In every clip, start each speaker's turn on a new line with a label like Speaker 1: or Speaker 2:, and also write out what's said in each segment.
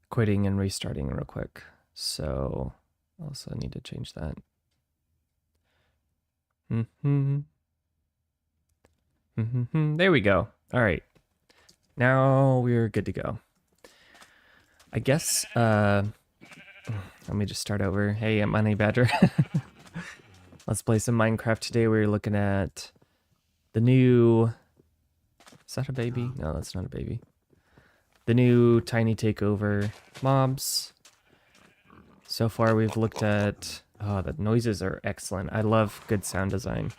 Speaker 1: quitting and restarting real quick. So also need to change that. There we go. All right. Now we're good to go. I guess, let me just start over. Hey, Immahoneybadger. Let's play some Minecraft today. We're looking at the new... Is that a baby? No, that's not a baby. The new Tiny Takeover mobs. So far we've looked at... Oh, the noises are excellent. I love good sound design.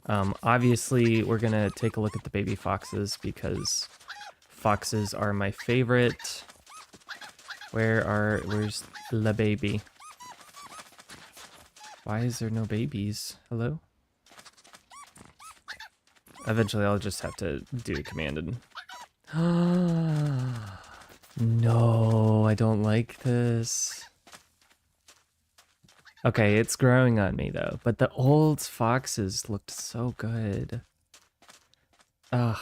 Speaker 1: Obviously, we're going to take a look at the baby foxes because foxes are my favorite. Where's the baby? Why is there no babies? Hello? Eventually, I'll just have to do a command and... No, I don't like this. Okay, it's growing on me though, but the old foxes looked so good. Ugh.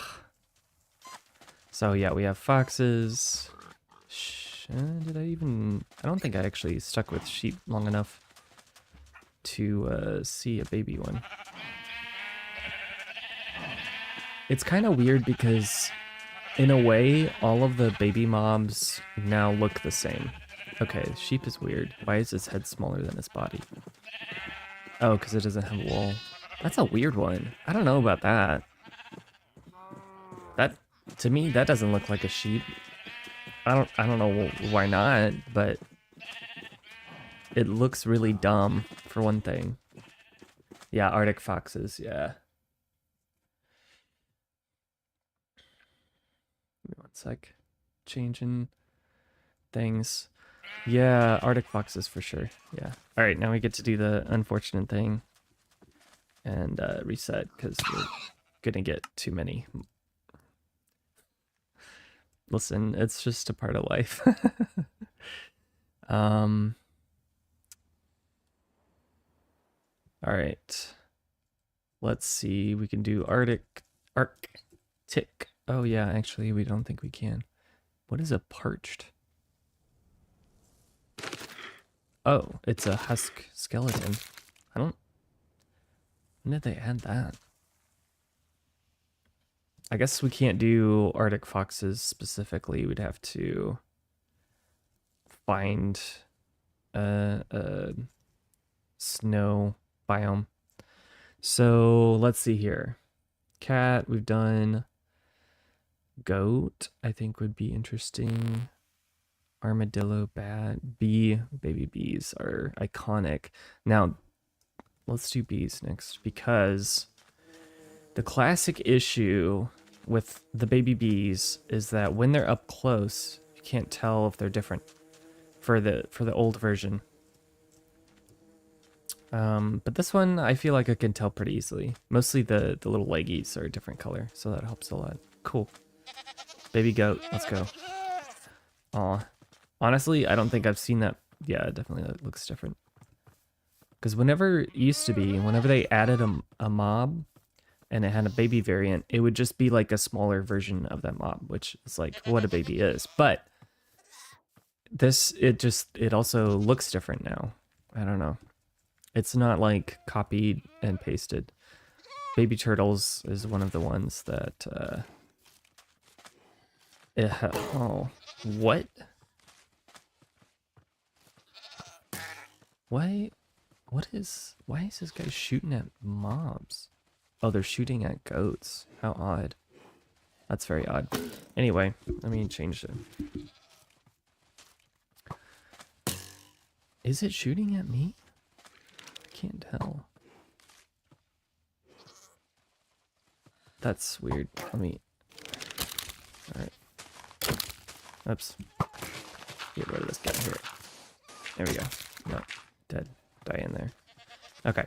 Speaker 1: So yeah, we have foxes. Did I don't think I actually stuck with sheep long enough to see a baby one. It's kind of weird because in a way, all of the baby mobs now look the same. Okay, sheep is weird. Why is his head smaller than his body? Oh, because it doesn't have wool. That's a weird one. I don't know about that. That, to me, that doesn't look like a sheep. I don't know why not, but it looks really dumb, for one thing. Yeah, Arctic foxes, yeah. Give me one sec. Changing things. Yeah, Arctic foxes for sure. Yeah. All right, now we get to do the unfortunate thing and reset because we're gonna get too many. Listen, it's just a part of life. All right. Let's see. We can do Arctic. Oh yeah, actually, we don't think we can. What is a parched? Oh, it's a husk skeleton. When did they add that? I guess we can't do Arctic foxes specifically. We'd have to find a snow biome. So let's see here. Cat, we've done. Goat, I think would be interesting. Armadillo, baby bees are iconic. Now, let's do bees next because the classic issue with the baby bees is that when they're up close, you can't tell if they're different for the old version. But this one, I feel like I can tell pretty easily. Mostly the little leggies are a different color, so that helps a lot. Cool. Baby goat, let's go. Aw. Honestly, I don't think I've seen that. Yeah, definitely that looks different. Because whenever it used to be, whenever they added a mob and it had a baby variant, it would just be like a smaller version of that mob, which is like what a baby is. But this, it also looks different now. I don't know. It's not like copied and pasted. Baby turtles is one of the ones that, oh, what? Why is this guy shooting at mobs? Oh, they're shooting at goats. How odd. That's very odd. Anyway, let me change it. Is it shooting at me? I can't tell. That's weird. Let me... Alright. Oops. Get rid of this guy here. There we go. No. Dead. Die in there. Okay.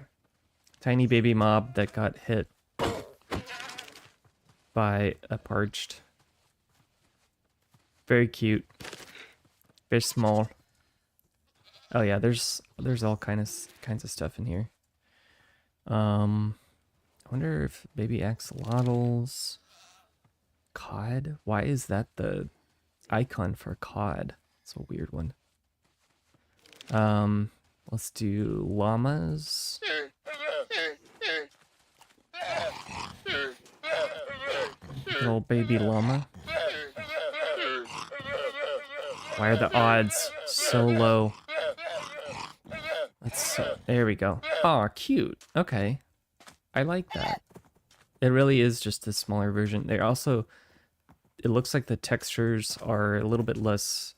Speaker 1: Tiny baby mob that got hit by a parched. Very cute. Very small. Oh yeah, there's all kinds of stuff in here. I wonder if baby axolotls, cod. Why is that the icon for cod? It's a weird one. Let's do llamas. Little baby llama. Why are the odds so low? There we go. Aw, cute. Okay. I like that. It really is just a smaller version. They also, it looks like the textures are a little bit less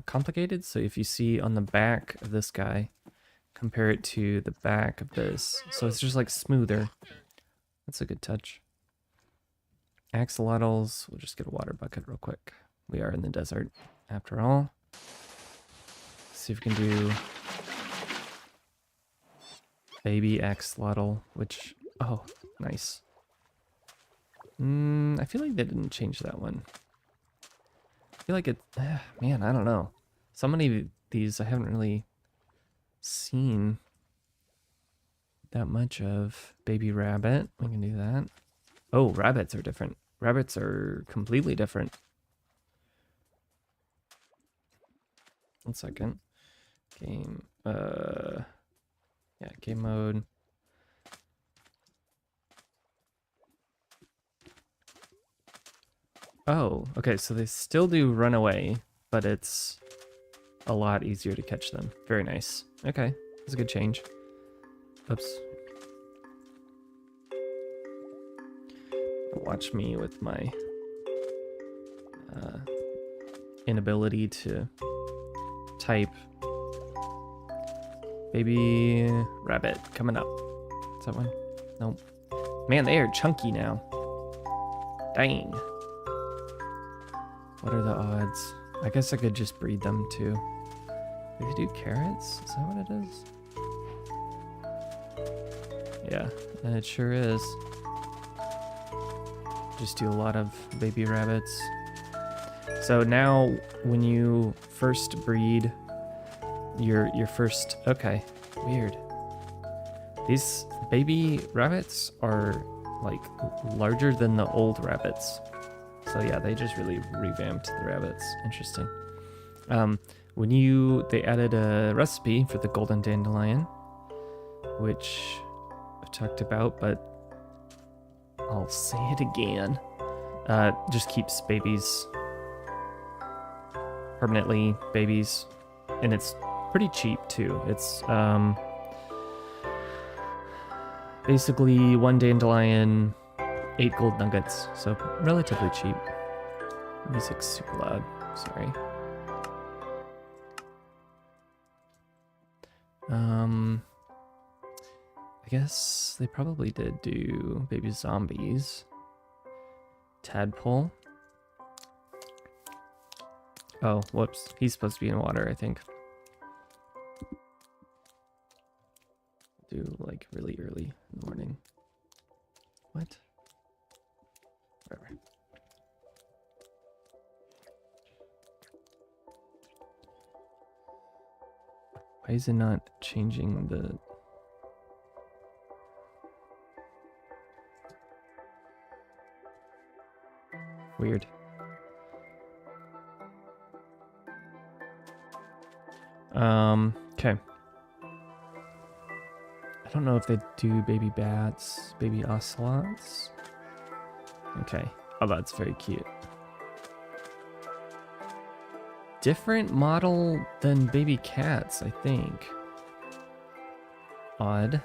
Speaker 1: complicated. So if you see on the back of this guy, compare it to the back of this. So it's just like smoother. That's a good touch. Axolotls. We'll just get a water bucket real quick. We are in the desert after all. Let's see if we can do baby axolotl, which, oh, nice. I feel like they didn't change that one. I feel like it, man, I don't know. So many of these I haven't really seen that much of. Baby rabbit, we can do that. Oh, rabbits are different. Rabbits are completely different. 1 second. Game, yeah, game mode. Oh, okay, so they still do run away, but it's a lot easier to catch them. Very nice. Okay, that's a good change. Oops. Watch me with my inability to type. Baby rabbit coming up. Is that one? Nope. Man, they are chunky now. Dang. What are the odds? I guess I could just breed them too. Do they do carrots? Is that what it is? Yeah, and it sure is. Just do a lot of baby rabbits. So now when you first breed your first, okay, weird. These baby rabbits are like larger than the old rabbits. So yeah, they just really revamped the rabbits. Interesting. They added a recipe for the golden dandelion, which I've talked about, but I'll say it again. Just keeps babies, permanently babies, and it's pretty cheap too. It's basically 1 dandelion, 8 gold nuggets, so relatively cheap. Music's super loud, sorry. I guess they probably did do baby zombies. Tadpole. Oh, whoops. He's supposed to be in water, I think. Do like really early in the morning. What? Whatever. Why is it not changing the... Weird. Okay. I don't know if they do baby bats, baby ocelots. Okay. Oh, that's very cute. Different model than baby cats, I think. Odd.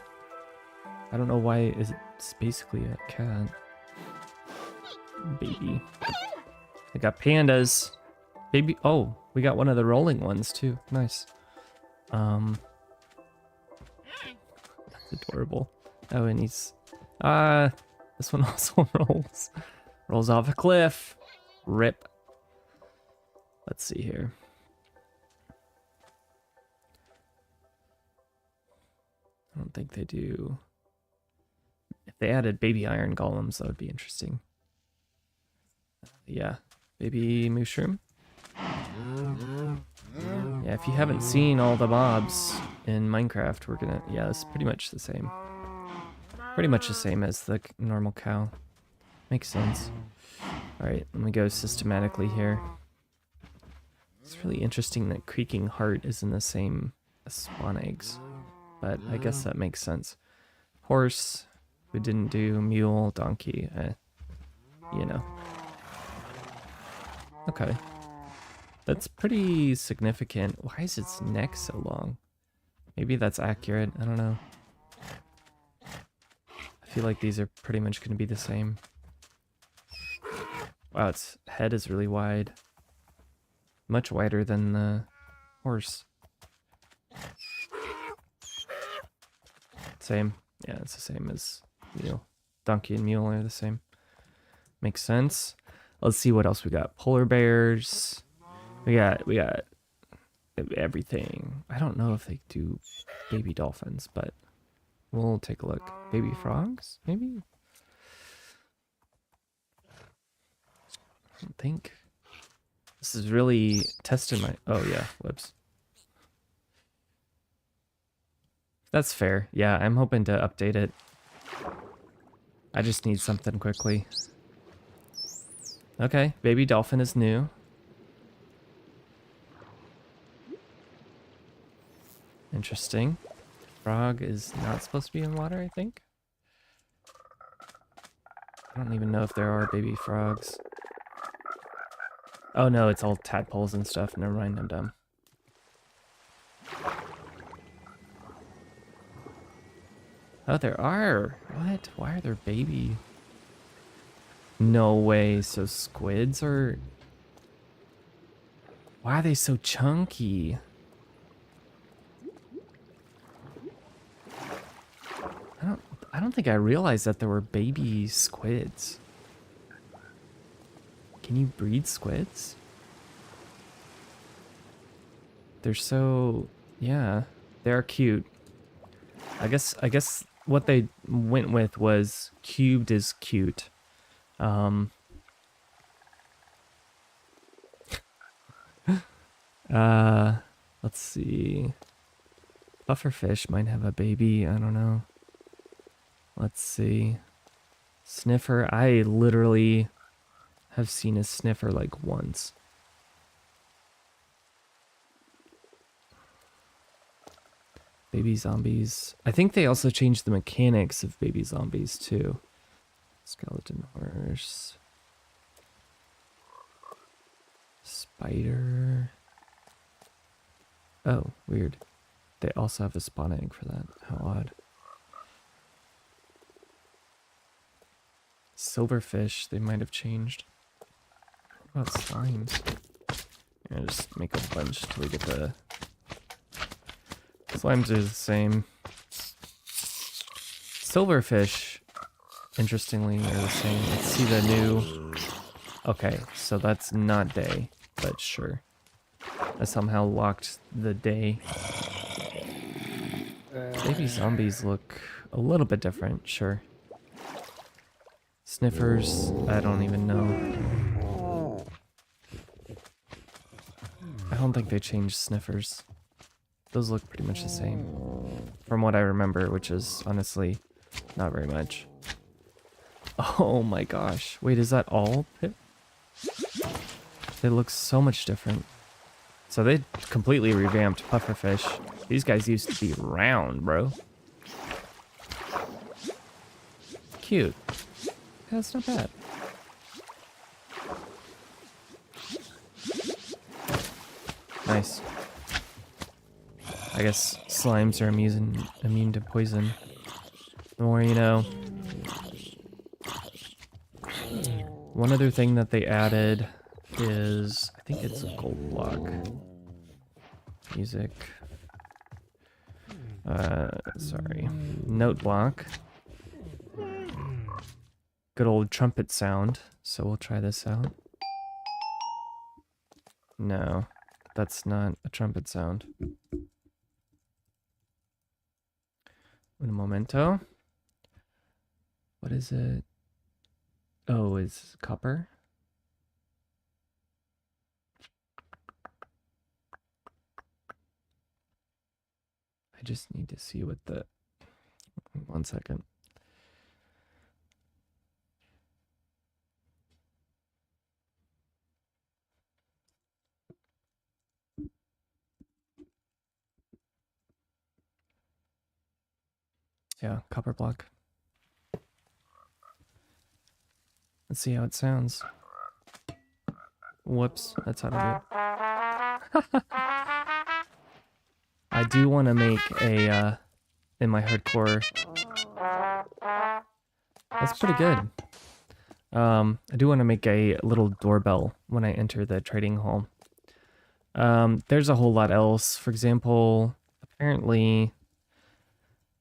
Speaker 1: I don't know why it's basically a cat. Baby. I got pandas. Baby. Oh, we got one of the rolling ones too. Nice. That's adorable. Oh, and he's this one also rolls off a cliff. Rip. Let's see here. I don't think they do. If they added baby iron golems, that would be interesting. Yeah, baby mushroom. Yeah, if you haven't seen all the mobs in Minecraft, we're gonna, yeah, it's pretty much the same. Pretty much the same as the normal cow. Makes sense. Alright, let me go systematically here. It's really interesting that Creaking Heart is in the same as spawn eggs, but I guess that makes sense. Horse, we didn't do. Mule, donkey, you know. Okay. That's pretty significant. Why is its neck so long? Maybe that's accurate. I don't know. I feel like these are pretty much going to be the same. Wow, its head is really wide. Much wider than the horse. Same. Yeah, it's the same as mule. Donkey and mule are the same. Makes sense. Let's see what else we got. Polar bears. We got everything. I don't know if they do baby dolphins, but we'll take a look. Baby frogs, maybe? I don't think. This is really testing my... Oh, yeah. Whoops. That's fair. Yeah, I'm hoping to update it. I just need something quickly. Okay, baby dolphin is new. Interesting. Frog is not supposed to be in water, I think. I don't even know if there are baby frogs. Oh no, it's all tadpoles and stuff. Never mind, I'm dumb. Oh, there are. What? Why are there baby? No way. So squids are... Why are they so chunky? I don't think I realized that there were baby squids. Can you breed squids? They're so... Yeah, they're cute. I guess what they went with was cubed is cute. Let's see. Pufferfish might have a baby, I don't know. Let's see. Sniffer, I literally have seen a sniffer like once. Baby zombies. I think they also changed the mechanics of baby zombies too. Skeleton horse. Spider. Oh, weird. They also have a spawn egg for that. How odd. Silverfish, they might have changed. What about slimes? Yeah, just make a bunch till we get the... Slimes are the same. Silverfish, interestingly, are the same. Let's see the new... Okay, so that's not day, but sure. I somehow locked the day. Baby zombies look a little bit different, sure. Sniffers, I don't even know. I don't think they changed sniffers. Those look pretty much the same. From what I remember, which is honestly not very much. Oh my gosh. Wait, is that all pit? They look so much different. So they completely revamped pufferfish. These guys used to be round, bro. Cute. Yeah, that's not bad. Nice. I guess slimes are immune to poison. The more you know. One other thing that they added is, I think it's a gold block. Music. Sorry. Note block. Good old trumpet sound. So we'll try this out. No, that's not a trumpet sound. Un momento. What is it? Oh, it's copper. I just need to see what the... 1 second. Yeah, copper block. Let's see how it sounds. Whoops, that's how to do it. I do want to make a, in my hardcore. That's pretty good. I do want to make a little doorbell when I enter the trading hall. There's a whole lot else. For example, apparently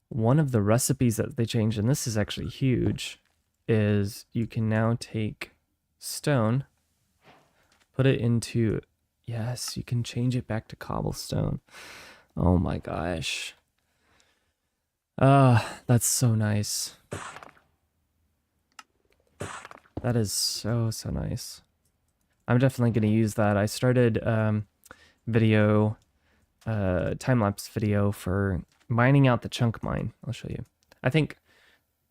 Speaker 1: one of the recipes that they changed, and this is actually huge, is you can now take stone, put it into, yes, you can change it back to cobblestone. Oh my gosh. That's so nice. That is so nice. I'm definitely going to use that. I started video, time-lapse video for mining out the chunk mine. I'll show you. I think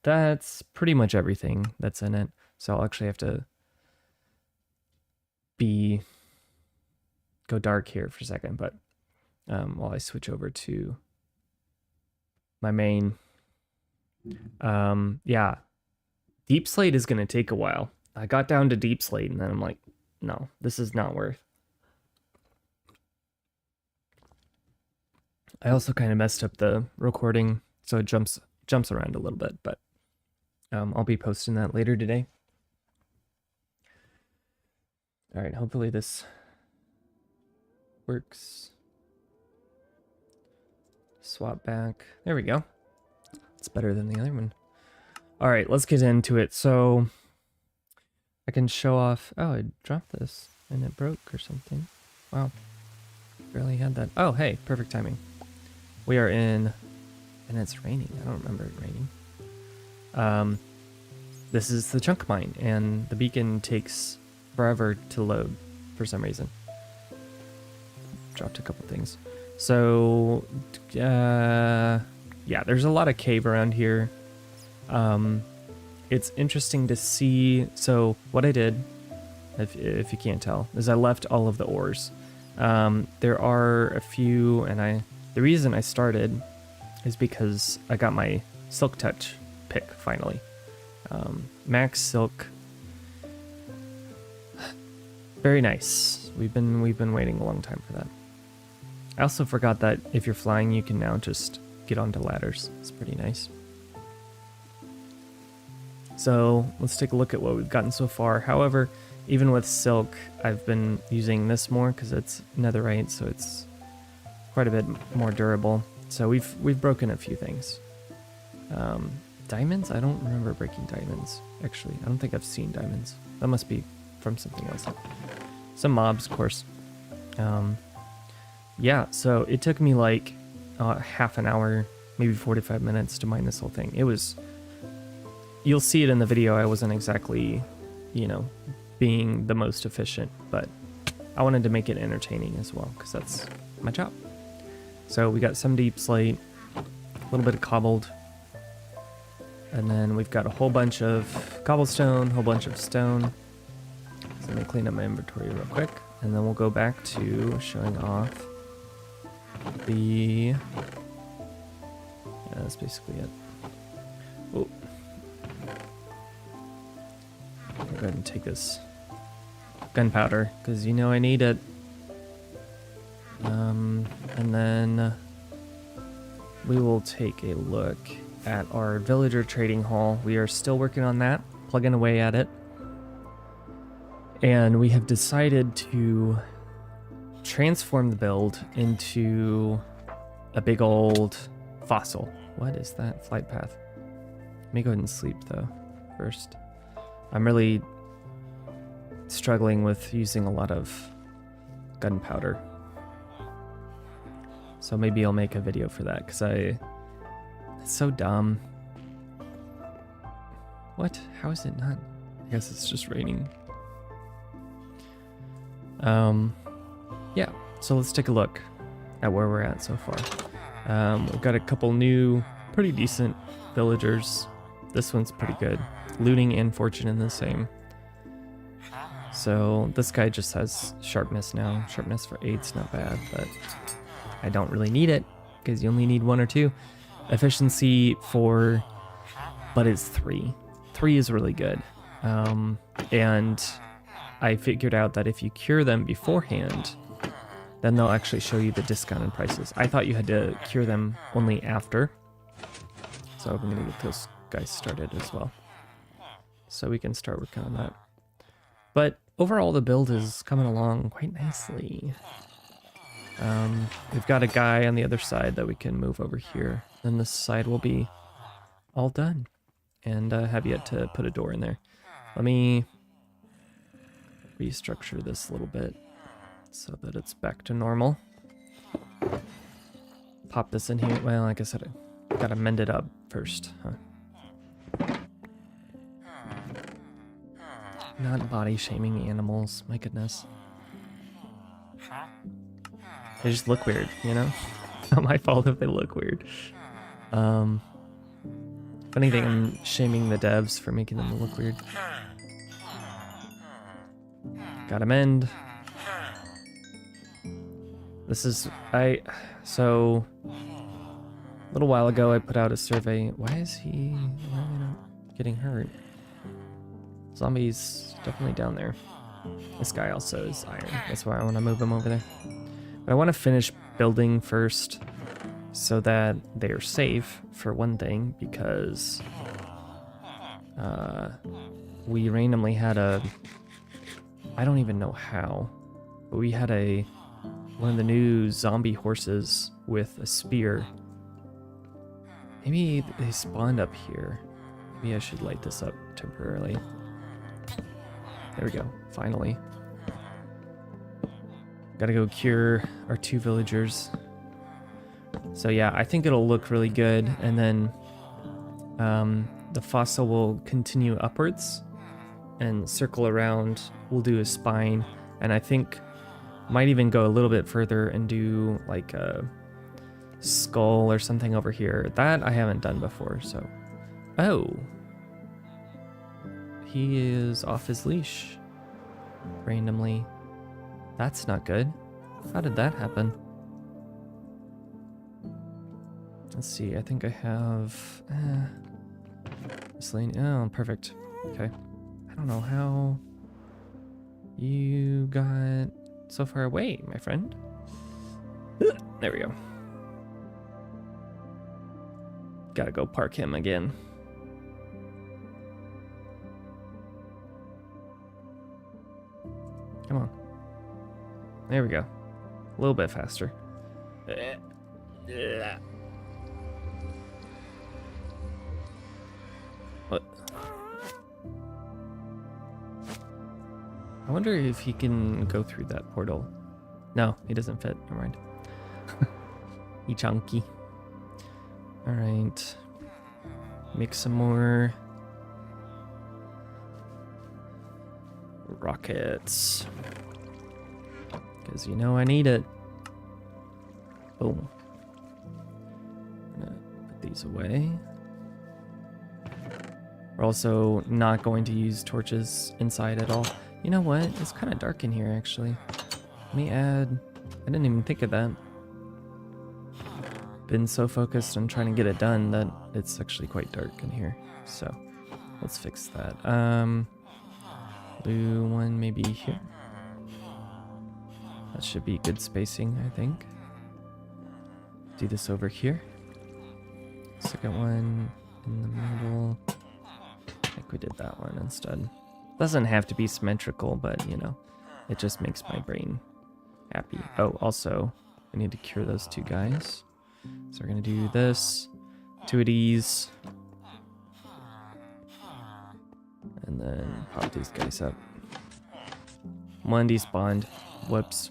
Speaker 1: that's pretty much everything that's in it. So I'll actually have to go dark here for a second, but while I switch over to my main, yeah, deep slate is going to take a while. I got down to deep slate and then I'm like, no, this is not worth. I also kind of messed up the recording, so it jumps around a little bit, but I'll be posting that later today. All right, hopefully this works. Swap back. There we go. It's better than the other one. All right, let's get into it. So I can show off. Oh, I dropped this and it broke or something. Wow. Barely had that. Oh, hey, perfect timing. We are in, and it's raining. I don't remember it raining. This is the chunk mine, and the beacon takes forever to load for some reason. Dropped a couple things. So, yeah, there's a lot of cave around here. It's interesting to see. So what I did, if you can't tell, is I left all of the ores. There are a few, and the reason I started is because I got my Silk Touch pick finally. Max Silk, very nice. We've been waiting a long time for that. I also forgot that if you're flying, you can now just get onto ladders. It's pretty nice. So let's take a look at what we've gotten so far. However, even with silk, I've been using this more because it's netherite, so it's quite a bit more durable. So we've broken a few things. Diamonds? I don't remember breaking diamonds, actually. I don't think I've seen diamonds. That must be from something else. Some mobs, of course. Yeah, so it took me like half an hour, maybe 45 minutes to mine this whole thing. It was... You'll see it in the video. I wasn't exactly, being the most efficient, but I wanted to make it entertaining as well because that's my job. So we got some deep slate, a little bit of cobbled, and then we've got a whole bunch of cobblestone, a whole bunch of stone. So let me clean up my inventory real quick, and then we'll go back to showing off the... Yeah, that's basically it. Oh. I'll go ahead and take this gunpowder, because I need it. And then we will take a look at our villager trading hall. We are still working on that, plugging away at it. And we have decided to transform the build into a big old fossil. What is that? Flight path. Let me go ahead and sleep though first. I'm really struggling with using a lot of gunpowder. So maybe I'll make a video for that because it's so dumb. What? How is it not? I guess it's just raining. Yeah, so let's take a look at where we're at so far. We've got a couple new, pretty decent villagers. This one's pretty good. Looting and fortune in the same. So this guy just has sharpness now. Sharpness for 8's not bad, but I don't really need it because you only need 1 or 2. Efficiency 4, but it's 3. 3 is really good. And I figured out that if you cure them beforehand, then they'll actually show you the discounted prices. I thought you had to cure them only after. So I'm going to get those guys started as well, so we can start working on that. But overall, the build is coming along quite nicely. We've got a guy on the other side that we can move over here. Then this side will be all done. And have yet to put a door in there. Let me restructure this a little bit so that it's back to normal. Pop this in here. Well, like I said, I gotta mend it up first, huh? Not body shaming animals, my goodness. They just look weird, you know? Not my fault if they look weird. If anything, I'm shaming the devs for making them look weird. Gotta mend. This is, so, a little while ago I put out a survey. Why are they not getting hurt? Zombies definitely down there. This guy also is iron. That's why I want to move him over there. But I want to finish building first so that they're safe, for one thing, because we randomly had I don't even know how, but we had one of the new zombie horses with a spear. Maybe they spawned up here. Maybe I should light this up temporarily. There we go, finally. Gotta go cure our 2 villagers. So yeah, I think it'll look really good, and then the fossil will continue upwards and circle around. We'll do a spine, and I think might even go a little bit further and do like a skull or something over here. That I haven't done before, so... Oh! He is off his leash. Randomly. That's not good. How did that happen? Let's see, I think I have... miscellaneous... Oh, perfect. Okay. I don't know how you got so far away, my friend. There we go. Gotta go park him again. Come on. There we go. A little bit faster. What? I wonder if he can go through that portal. No, he doesn't fit. Never mind. He chunky. Alright. Make some more rockets. Because you know I need it. Boom. I'm gonna put these away. We're also not going to use torches inside at all. You know what? It's kind of dark in here, actually. Let me add... I didn't even think of that. Been so focused on trying to get it done that it's actually quite dark in here. So, let's fix that. Blue one maybe here. That should be good spacing, I think. Do this over here. Second one in the middle. I think we did that one instead. Doesn't have to be symmetrical, but you know, it just makes my brain happy. Oh, also, I need to cure those 2 guys. So we're gonna do this, 2 of these, and then pop these guys up. 1 despawned. Whoops.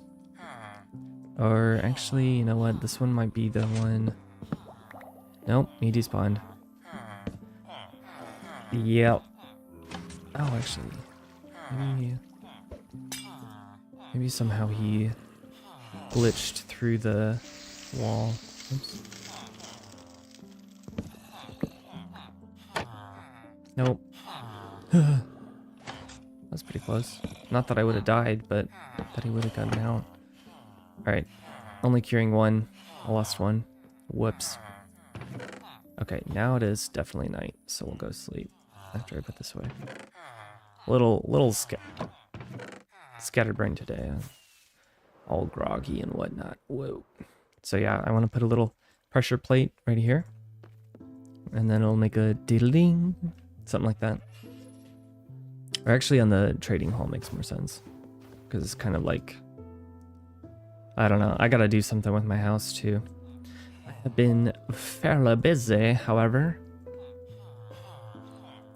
Speaker 1: Or actually, you know what? This one might be the one. Nope, he despawned. Yep. Oh, actually, maybe somehow he glitched through the wall. Oops. Nope. That's pretty close. Not that I would have died, but that he would have gotten out. Alright. Only curing 1. I lost 1. Whoops. Okay, now it is definitely night, so we'll go sleep after I put this away. Little scatterbrain today. All groggy and whatnot. Whoa. So yeah, I want to put a little pressure plate right here. And then it'll make a diddling, something like that. Or actually on the trading hall makes more sense. Because it's kind of like, I don't know, I gotta do something with my house too. I have been fairly busy, however.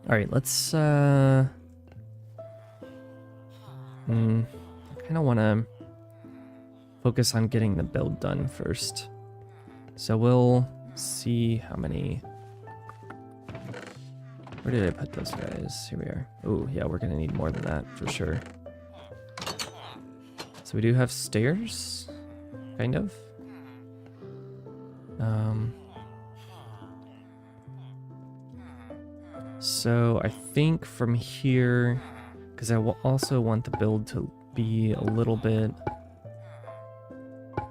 Speaker 1: Alright, let's, I kind of want to focus on getting the build done first. So we'll see how many... Where did I put those guys? Here we are. Oh, yeah, we're going to need more than that for sure. So we do have stairs, kind of. So I think from here, because I will also want the build to be a little bit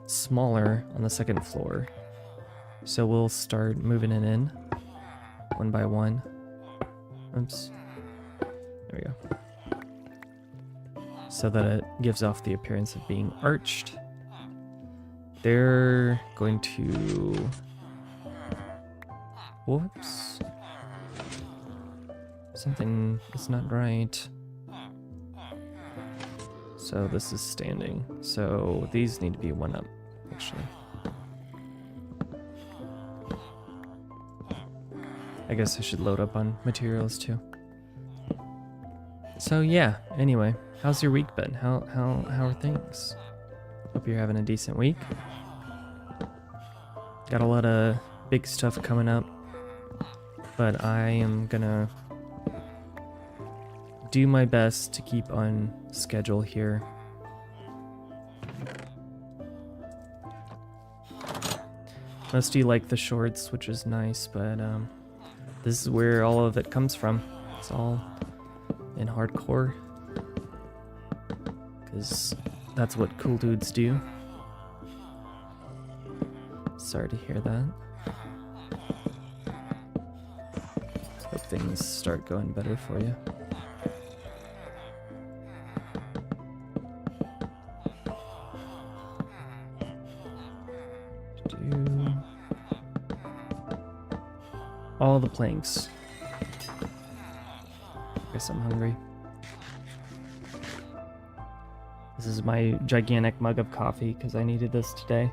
Speaker 1: smaller on the second floor. So we'll start moving it in one by one. Oops. There we go. So that it gives off the appearance of being arched. They're going to... Whoops. Something is not right. So this is standing. So these need to be one up, actually. I guess I should load up on materials too. So yeah, anyway, how's your week been? How are things? Hope you're having a decent week. Got a lot of big stuff coming up, but I am gonna do my best to keep on schedule here. Most of you like the shorts, which is nice, but this is where all of it comes from. It's all in hardcore, because that's what cool dudes do. Sorry to hear that. Hope things start going better for you. All the planks. Guess I'm hungry. This is my gigantic mug of coffee because I needed this today.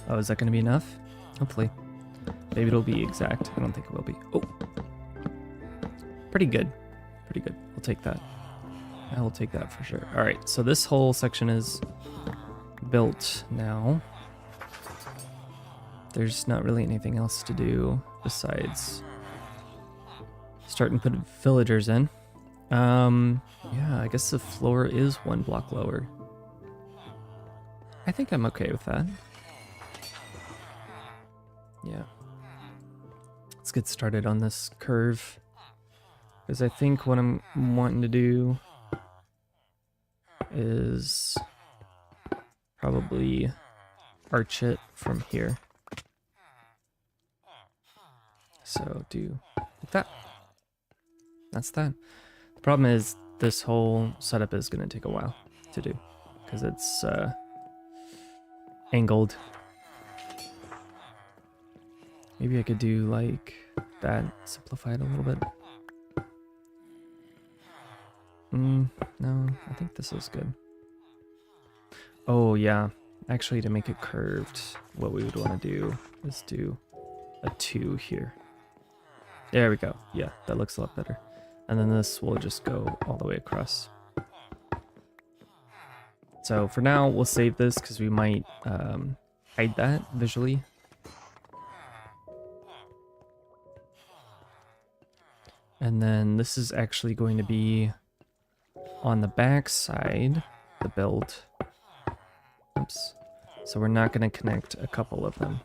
Speaker 1: Oh, is that going to be enough? Hopefully. Maybe it'll be exact. I don't think it will be. Oh. Pretty good. Pretty good. We'll take that. I will take that for sure. All right, so this whole section is built now. There's not really anything else to do besides start and put villagers in. Yeah, I guess the floor is one block lower. I think I'm okay with that. Yeah. Let's get started on this curve, because I think what I'm wanting to do is probably arch it from here. So do like that. That's that. The problem is this whole setup is going to take a while to do because it's angled. Maybe I could do like that, simplify it a little bit. No, I think this is good. Oh yeah, actually to make it curved, what we would want to do is do a 2 here. There we go. Yeah, that looks a lot better. And then this will just go all the way across. So for now, we'll save this because we might hide that visually. And then this is actually going to be on the back side, the build. Oops. So we're not going to connect a couple of them.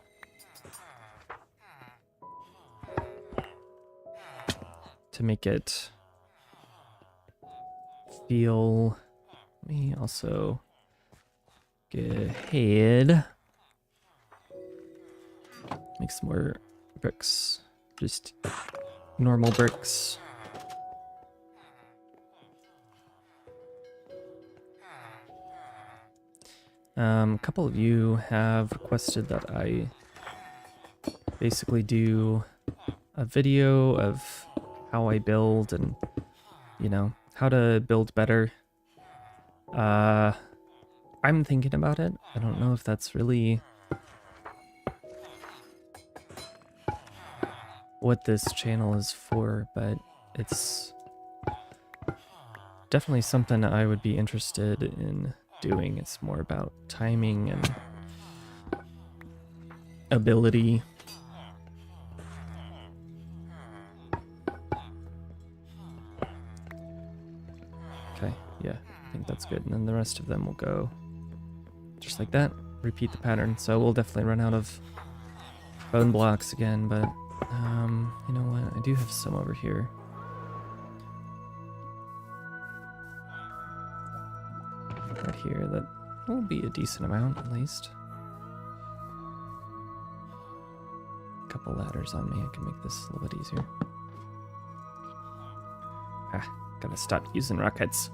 Speaker 1: To make it feel... Let me also ahead. Make some more bricks. Just normal bricks. A couple of you have requested that I basically do a video of how I build and, you know, how to build better. I'm thinking about it. I don't know if that's really what this channel is for, but it's definitely something I would be interested in doing. It's more about timing and ability. Okay, yeah, I think that's good. And then the rest of them will go just like that. Repeat the pattern. So we'll definitely run out of bone blocks again, but you know what? I do have some over here. Right here, that will be a decent amount at least. A couple ladders on me, I can make this a little bit easier. Ah, gotta stop using rockets.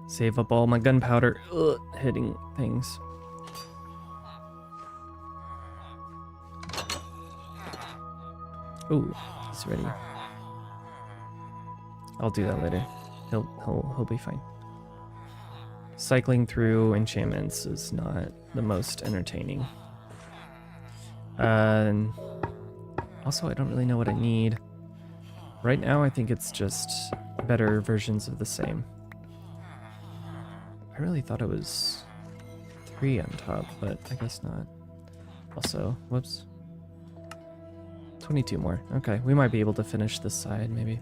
Speaker 1: Save up all my gunpowder. Ugh, hitting things. Ooh, he's ready. I'll do that later. He'll be fine. Cycling through enchantments is not the most entertaining. Also, I don't really know what I need. Right now, I think it's just better versions of the same. I really thought it was 3 on top, but I guess not. Also, whoops. 22 more. Okay, we might be able to finish this side, maybe.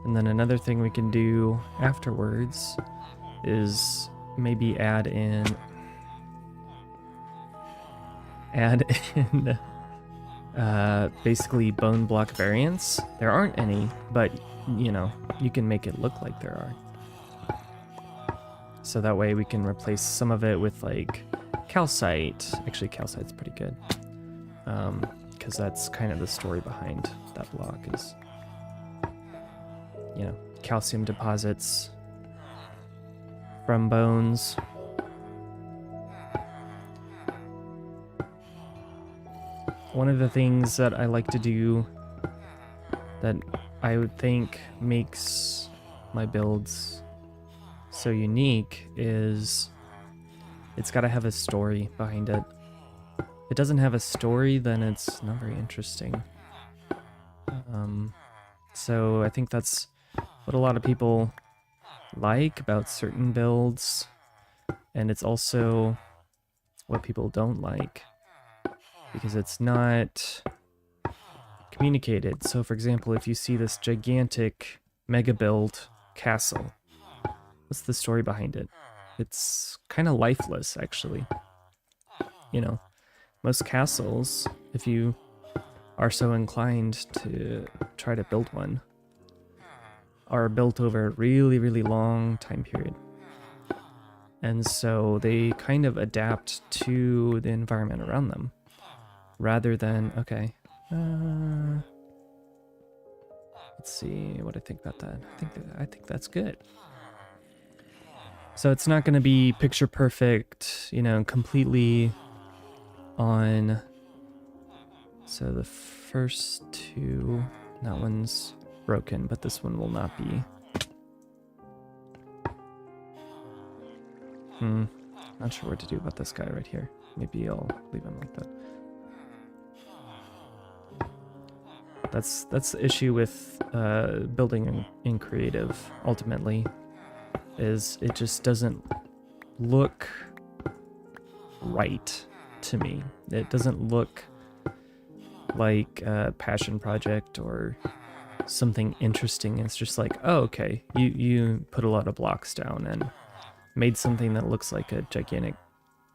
Speaker 1: And then another thing we can do afterwards is maybe add in basically bone block variants. There aren't any, but you know, you can make it look like there are. So that way we can replace some of it with like calcite. Actually, calcite's pretty good. Because that's kind of the story behind that block is, you know, calcium deposits from bones. One of the things that I like to do that I would think makes my builds so unique is it's got to have a story behind it. If it doesn't have a story, then it's not very interesting. So I think that's what a lot of people like about certain builds, and it's also what people don't like because it's not communicated. So for example, if you see this gigantic mega build castle, what's the story behind it? It's kind of lifeless, actually. You know, most castles, if you are so inclined to try to build one, are built over a really, really long time period. And so they kind of adapt to the environment around them, rather than, okay, let's see what I think about that. I think that's good. So it's not going to be picture perfect, you know, completely on. So the first two, that one's broken, but this one will not be. Not sure what to do about this guy right here. Maybe I'll leave him like that. That's the issue with building in creative, ultimately, is it just doesn't look right to me. It doesn't look like a passion project or something interesting. It's just like, oh, okay, you put a lot of blocks down and made something that looks like a gigantic,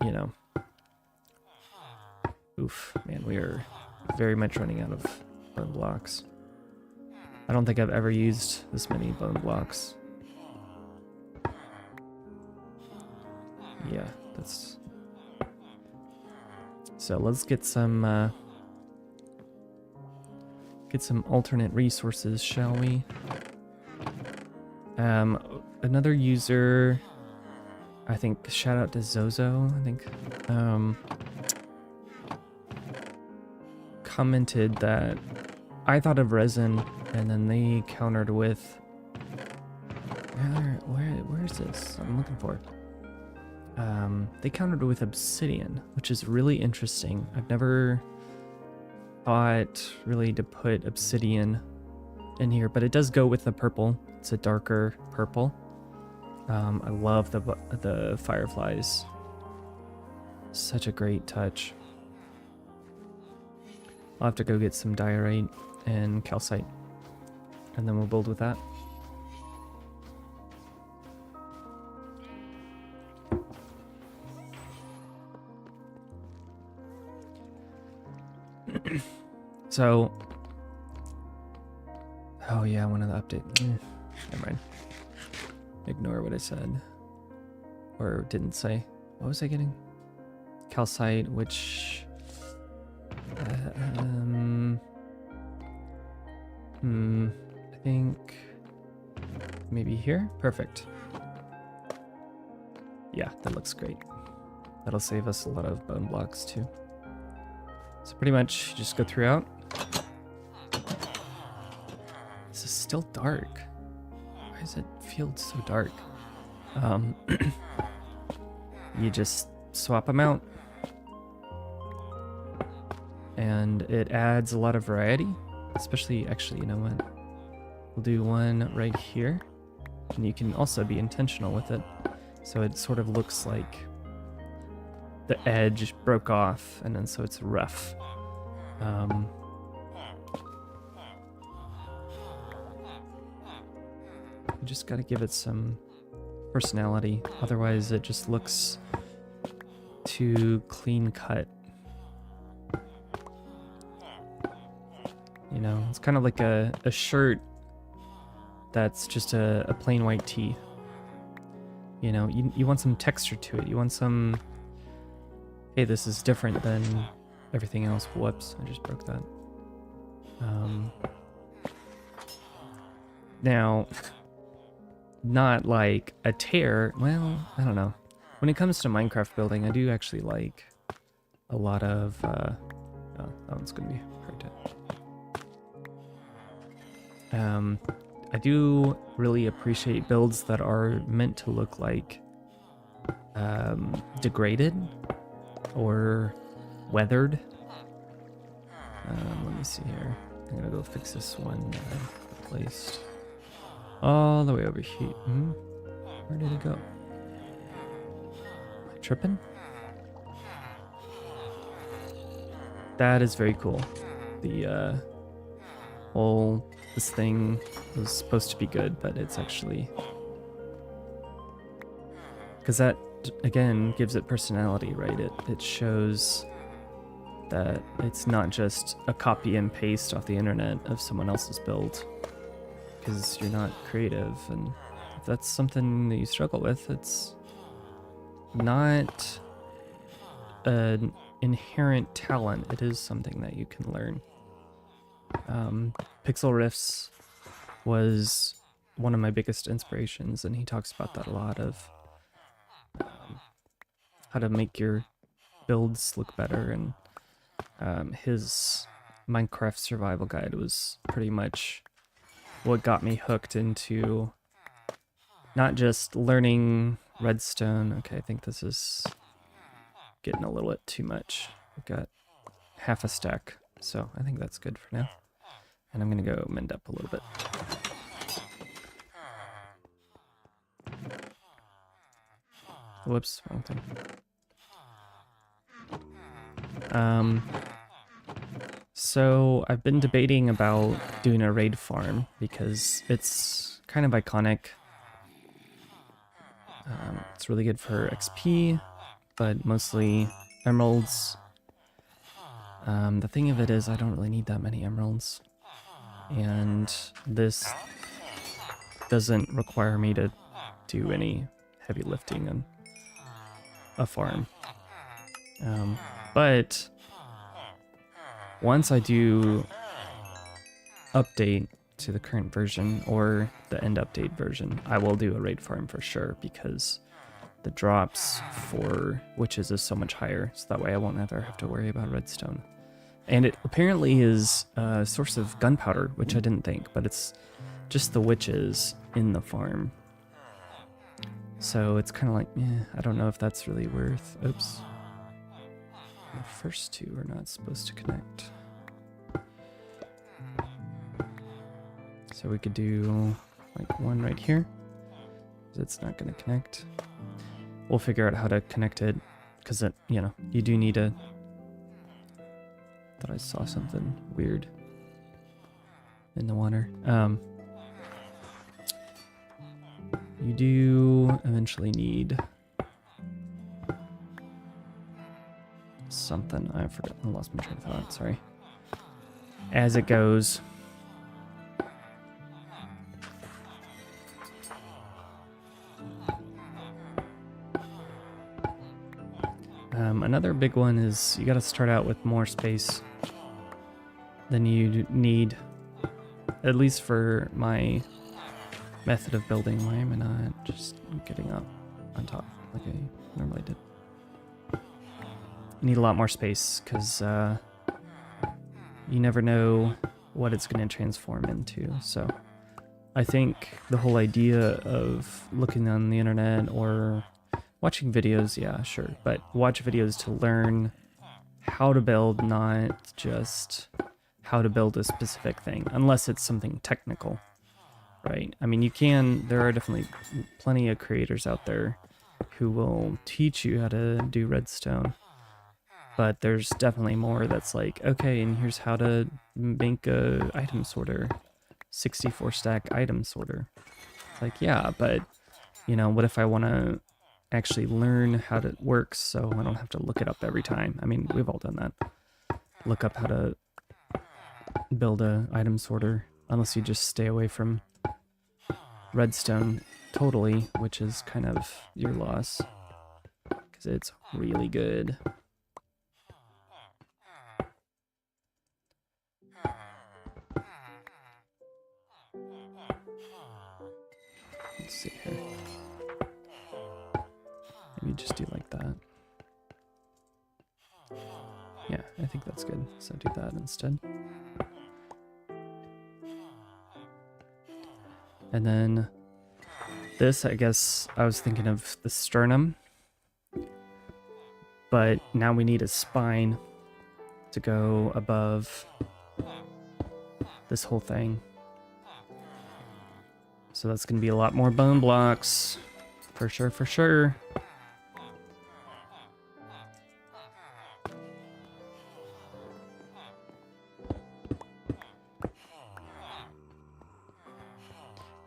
Speaker 1: you know, Oof, man, we are very much running out of bone blocks. I don't think I've ever used this many bone blocks. Yeah, that's... So let's get some alternate resources, shall we? Another user, I think, shout out to Zozo, I think, commented that I thought of resin, and then they countered with, where is this? I'm looking for it. They countered with obsidian, which is really interesting. I've never thought really to put obsidian in here, but it does go with the purple. It's a darker purple. I love the fireflies. Such a great touch. I'll have to go get some diorite and calcite, and then we'll build with that. So, oh yeah, one of the updates. Never mind. Ignore what I said. Or didn't say. What was I getting? Calcite, which... I think... maybe here? Perfect. Yeah, that looks great. That'll save us a lot of bone blocks too. So pretty much just go throughout. This is still dark. Why does it feel so dark? You just swap them out. And it adds a lot of variety. Especially, actually, you know what? We'll do one right here. And you can also be intentional with it. So it sort of looks like the edge broke off, and then so it's rough. You just gotta give it some personality, otherwise it just looks too clean cut. You know, it's kind of like a shirt that's just a plain white tee. You know, you want some texture to it. You want some... Hey, this is different than everything else. Whoops, I just broke that. Now, not like a tear. Well, I don't know. When it comes to Minecraft building, I do actually like a lot of... oh, that one's going to be hard to... I do really appreciate builds that are meant to look like degraded or weathered. Let me see here. I'm gonna go fix this one that I replaced all the way over here. Where did it go? Am I tripping? That is very cool. The whole this thing was supposed to be good, but it's actually, because that again gives it personality, right? It shows that it's not just a copy and paste off the internet of someone else's build, because you're not creative, and if that's something that you struggle with, it's not an inherent talent. It is something that you can learn. Pixel Riffs was one of my biggest inspirations, and he talks about that a lot, of how to make your builds look better, and his Minecraft survival guide was pretty much what got me hooked into not just learning redstone. Okay, I think this is getting a little bit too much. I've got half a stack, so I think that's good for now. And I'm gonna go mend up a little bit. Whoops, wrong thing. So I've been debating about doing a raid farm because it's kind of iconic. It's really good for XP, but mostly emeralds. The thing of it is I don't really need that many emeralds. And this doesn't require me to do any heavy lifting on a farm. But once I do update to the current version or the end update version, I will do a raid farm for sure, because the drops for witches is so much higher, so that way I won't ever have to worry about redstone. And it apparently is a source of gunpowder, which I didn't think, but it's just the witches in the farm. So it's kind of like, I don't know if that's really worth... Oops. The first two are not supposed to connect. So we could do like one right here. It's not going to connect. We'll figure out how to connect it, because it, you know, you do need a... Thought I saw something weird in the water. You do eventually need something. I forgot. I lost my train of thought. Sorry. As it goes. Another big one is you got to start out with more space than you need, at least for my method of building. Why am I not just getting up on top like I normally did? You need a lot more space, because you never know what it's going to transform into. So I think the whole idea of looking on the internet or watching videos, yeah, sure, but watch videos to learn how to build, not just how to build a specific thing, unless it's something technical, right? I mean, there are definitely plenty of creators out there who will teach you how to do redstone, but there's definitely more that's like, okay, and here's how to make a item sorter, 64 stack item sorter. It's like, yeah, but, you know, what if I want to actually learn how it works so I don't have to look it up every time? I mean, we've all done that. Look up how to build a item sorter, unless you just stay away from redstone totally, which is kind of your loss, because it's really good. Let's see here. Maybe just do like that. Yeah, I think that's good. So do that instead. And then this, I guess I was thinking of the sternum, but now we need a spine to go above this whole thing. So that's going to be a lot more bone blocks. For sure, for sure.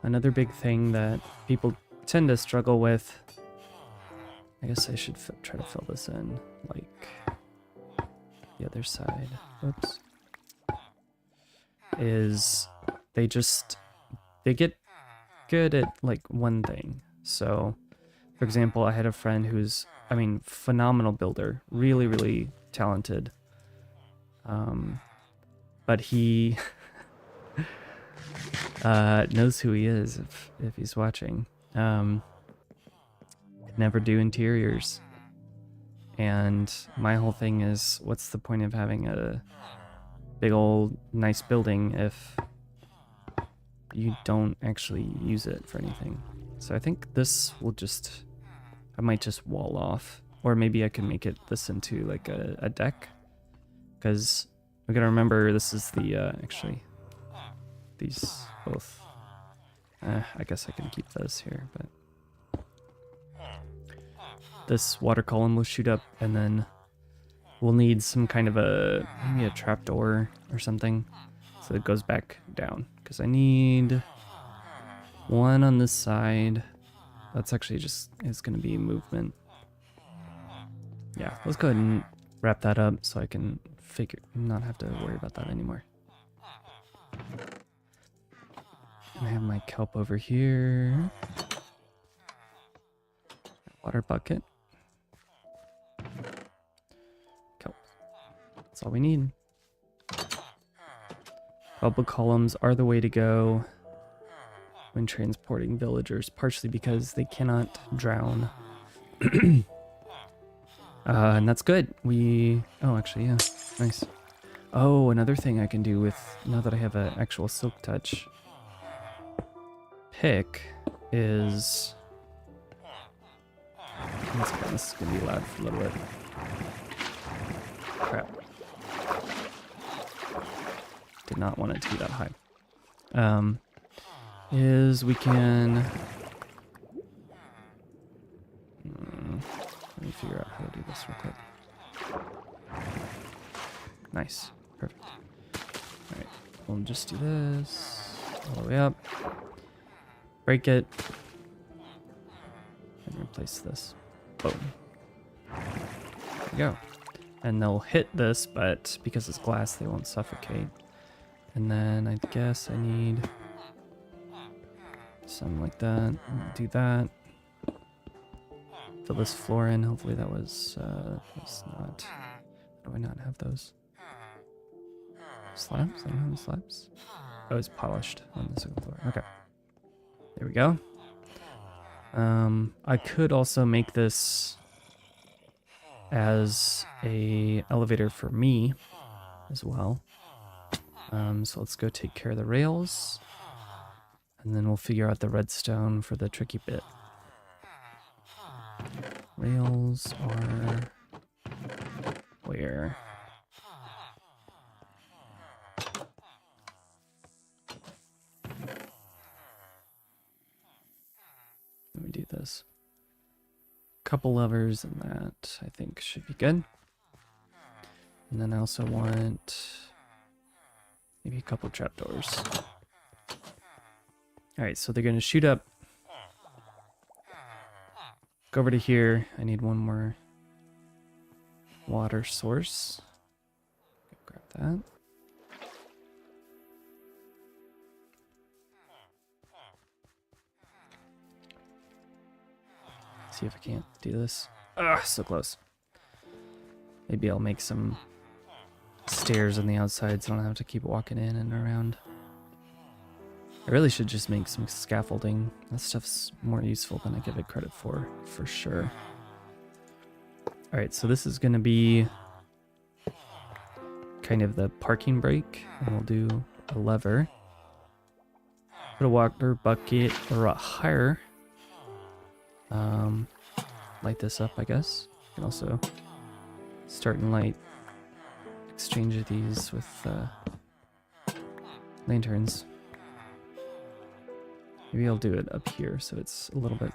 Speaker 1: Another big thing that people tend to struggle with, I guess I should try to fill this in, like the other side, oops, is they get good at like one thing. So, for example, I had a friend who's, I mean, phenomenal builder, really, really talented, but he knows who he is if he's watching. Never do interiors. And my whole thing is, what's the point of having a big old nice building if you don't actually use it for anything? So I think this will just, I might just wall off, or maybe I can make this into like a deck, because we gotta remember this is the actually these both. I guess I can keep this here, but this water column will shoot up, and then we'll need some kind of maybe a trapdoor or something, so it goes back down. Because I need one on this side. That's actually just is going to be movement. Yeah, let's go ahead and wrap that up so I can not have to worry about that anymore. And I have my kelp over here. Water bucket. Kelp. That's all we need. Bubble columns are the way to go when transporting villagers, partially because they cannot drown. And that's good. Oh, actually, yeah. Nice. Oh, another thing I can do with, now that I have an actual silk touch pick is... One second, this is going to be loud for a little bit. Crap. Did not want it to be that high. Is we can... let me figure out how to do this real quick. Nice. Perfect. Alright, we'll just do this all the way up. Break it. And replace this. Boom. There we go. And they'll hit this, but because it's glass, they won't suffocate. And then I guess I need something like that. Do that. Fill this floor in. Hopefully that was not... How do I not have those? Slabs? I don't have slabs. Oh, it's polished on the second floor. Okay. There we go. I could also make this as a elevator for me as well. So let's go take care of the rails. And then we'll figure out the redstone for the tricky bit. Rails are... where? Let me do this. Couple levers and that I think should be good. And then I also want maybe a couple trapdoors. Alright, so they're going to shoot up. Go over to here. I need one more water source. Grab that. See if I can't do this. Ugh, so close. Maybe I'll make some stairs on the outside so I don't have to keep walking in and around. I really should just make some scaffolding. That stuff's more useful than I give it credit for sure. Alright, so this is going to be kind of the parking brake. And we'll do a lever. Put a water bucket or a higher. Light this up, I guess. You can also start and light exchange of these with lanterns. Maybe I'll do it up here so it's a little bit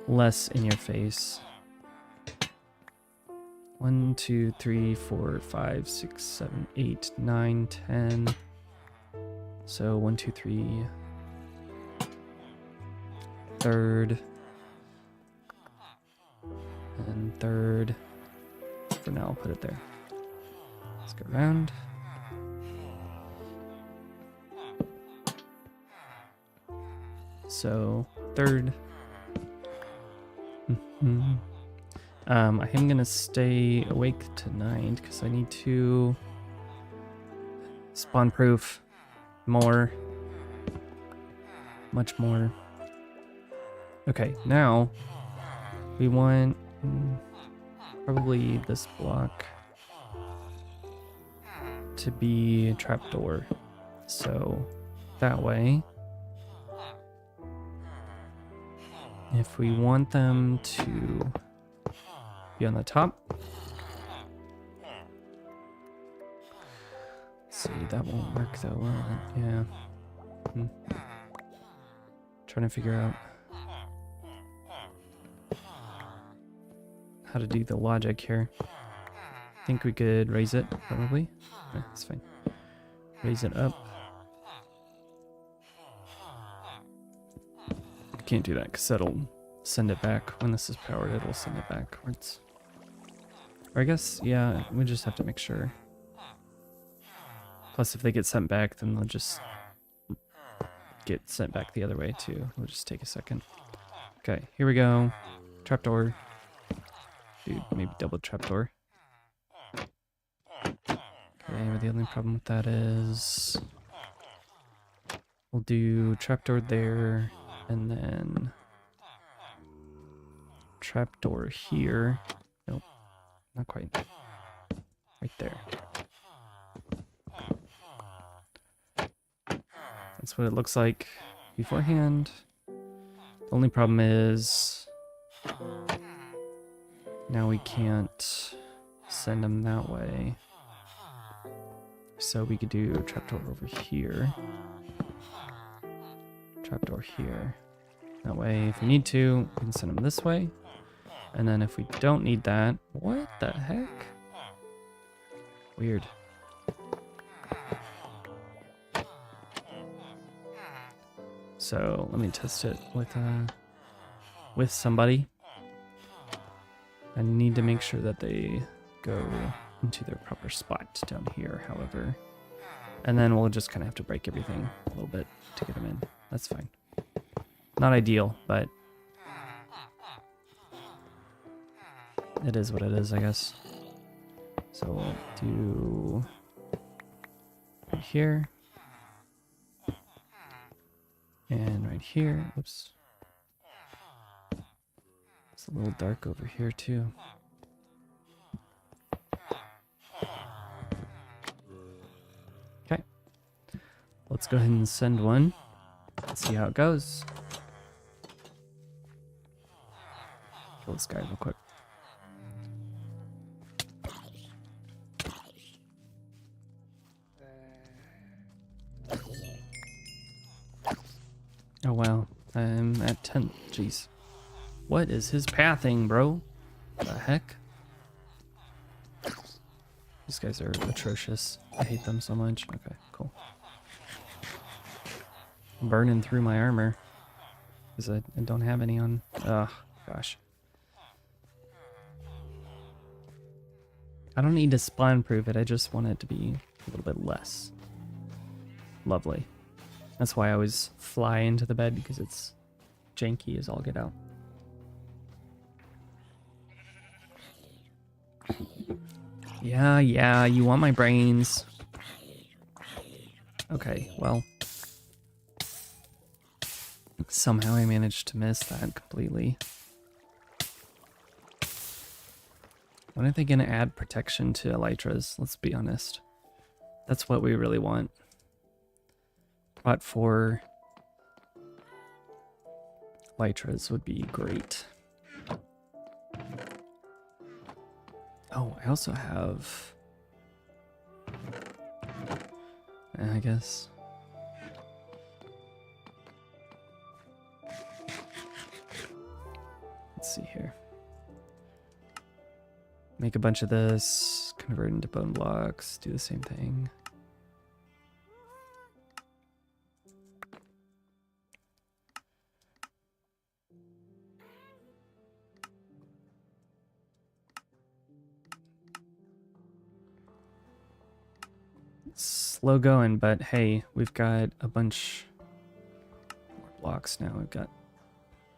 Speaker 1: less in your face. 1, 2, 3, 4, 5, 6, 7, 8, 9, 10. So 1, 2, 3. Third. And third. For now, I'll put it there. Let's go around. So, third. I am gonna stay awake tonight because I need to spawn proof more. Much more. Okay, now we want probably this block to be a trapdoor. So that way, if we want them to be on the top, let's see, that won't work though, will it? Yeah. Trying to figure out how to do the logic here. I think we could raise it, probably. Yeah, that's fine. Raise it up. Can't do that because that'll send it back. When this is powered, it'll send it backwards. Or I guess, yeah, we just have to make sure. Plus, if they get sent back, then they'll just get sent back the other way, too. It'll just take a second. Okay, here we go. Trapdoor. Dude, maybe double trapdoor. Okay, but the only problem with that is... we'll do trapdoor there, and then... trapdoor here. Nope, not quite. Right there. That's what it looks like beforehand. The only problem is now we can't send them that way. So we could do a trapdoor over here. Trapdoor here. That way, if we need to, we can send them this way. And then if we don't need that, what the heck? Weird. So let me test it with somebody. I need to make sure that they go into their proper spot down here, however. And then we'll just kind of have to break everything a little bit to get them in. That's fine. Not ideal, but it is what it is, I guess. So we'll do right here. And right here. Oops. It's a little dark over here too. Okay. Let's go ahead and send one. Let's see how it goes. Kill this guy real quick. Oh wow, I'm at 10. Jeez. What is his pathing, bro? The heck? These guys are atrocious. I hate them so much. Okay, cool. I'm burning through my armor. Because I don't have any on. Ugh, gosh. I don't need to spawn proof it, I just want it to be a little bit less. Lovely. That's why I always fly into the bed, because it's janky as all get out. Yeah, you want my brains. Okay, well. Somehow I managed to miss that completely. When are they going to add protection to elytras? Let's be honest. That's what we really want. Plot 4 elytras would be great. Oh, I also have... I guess... Let's see here. Make a bunch of this, convert into bone blocks, do the same thing. Slow going, but hey, we've got a bunch more blocks now. We've got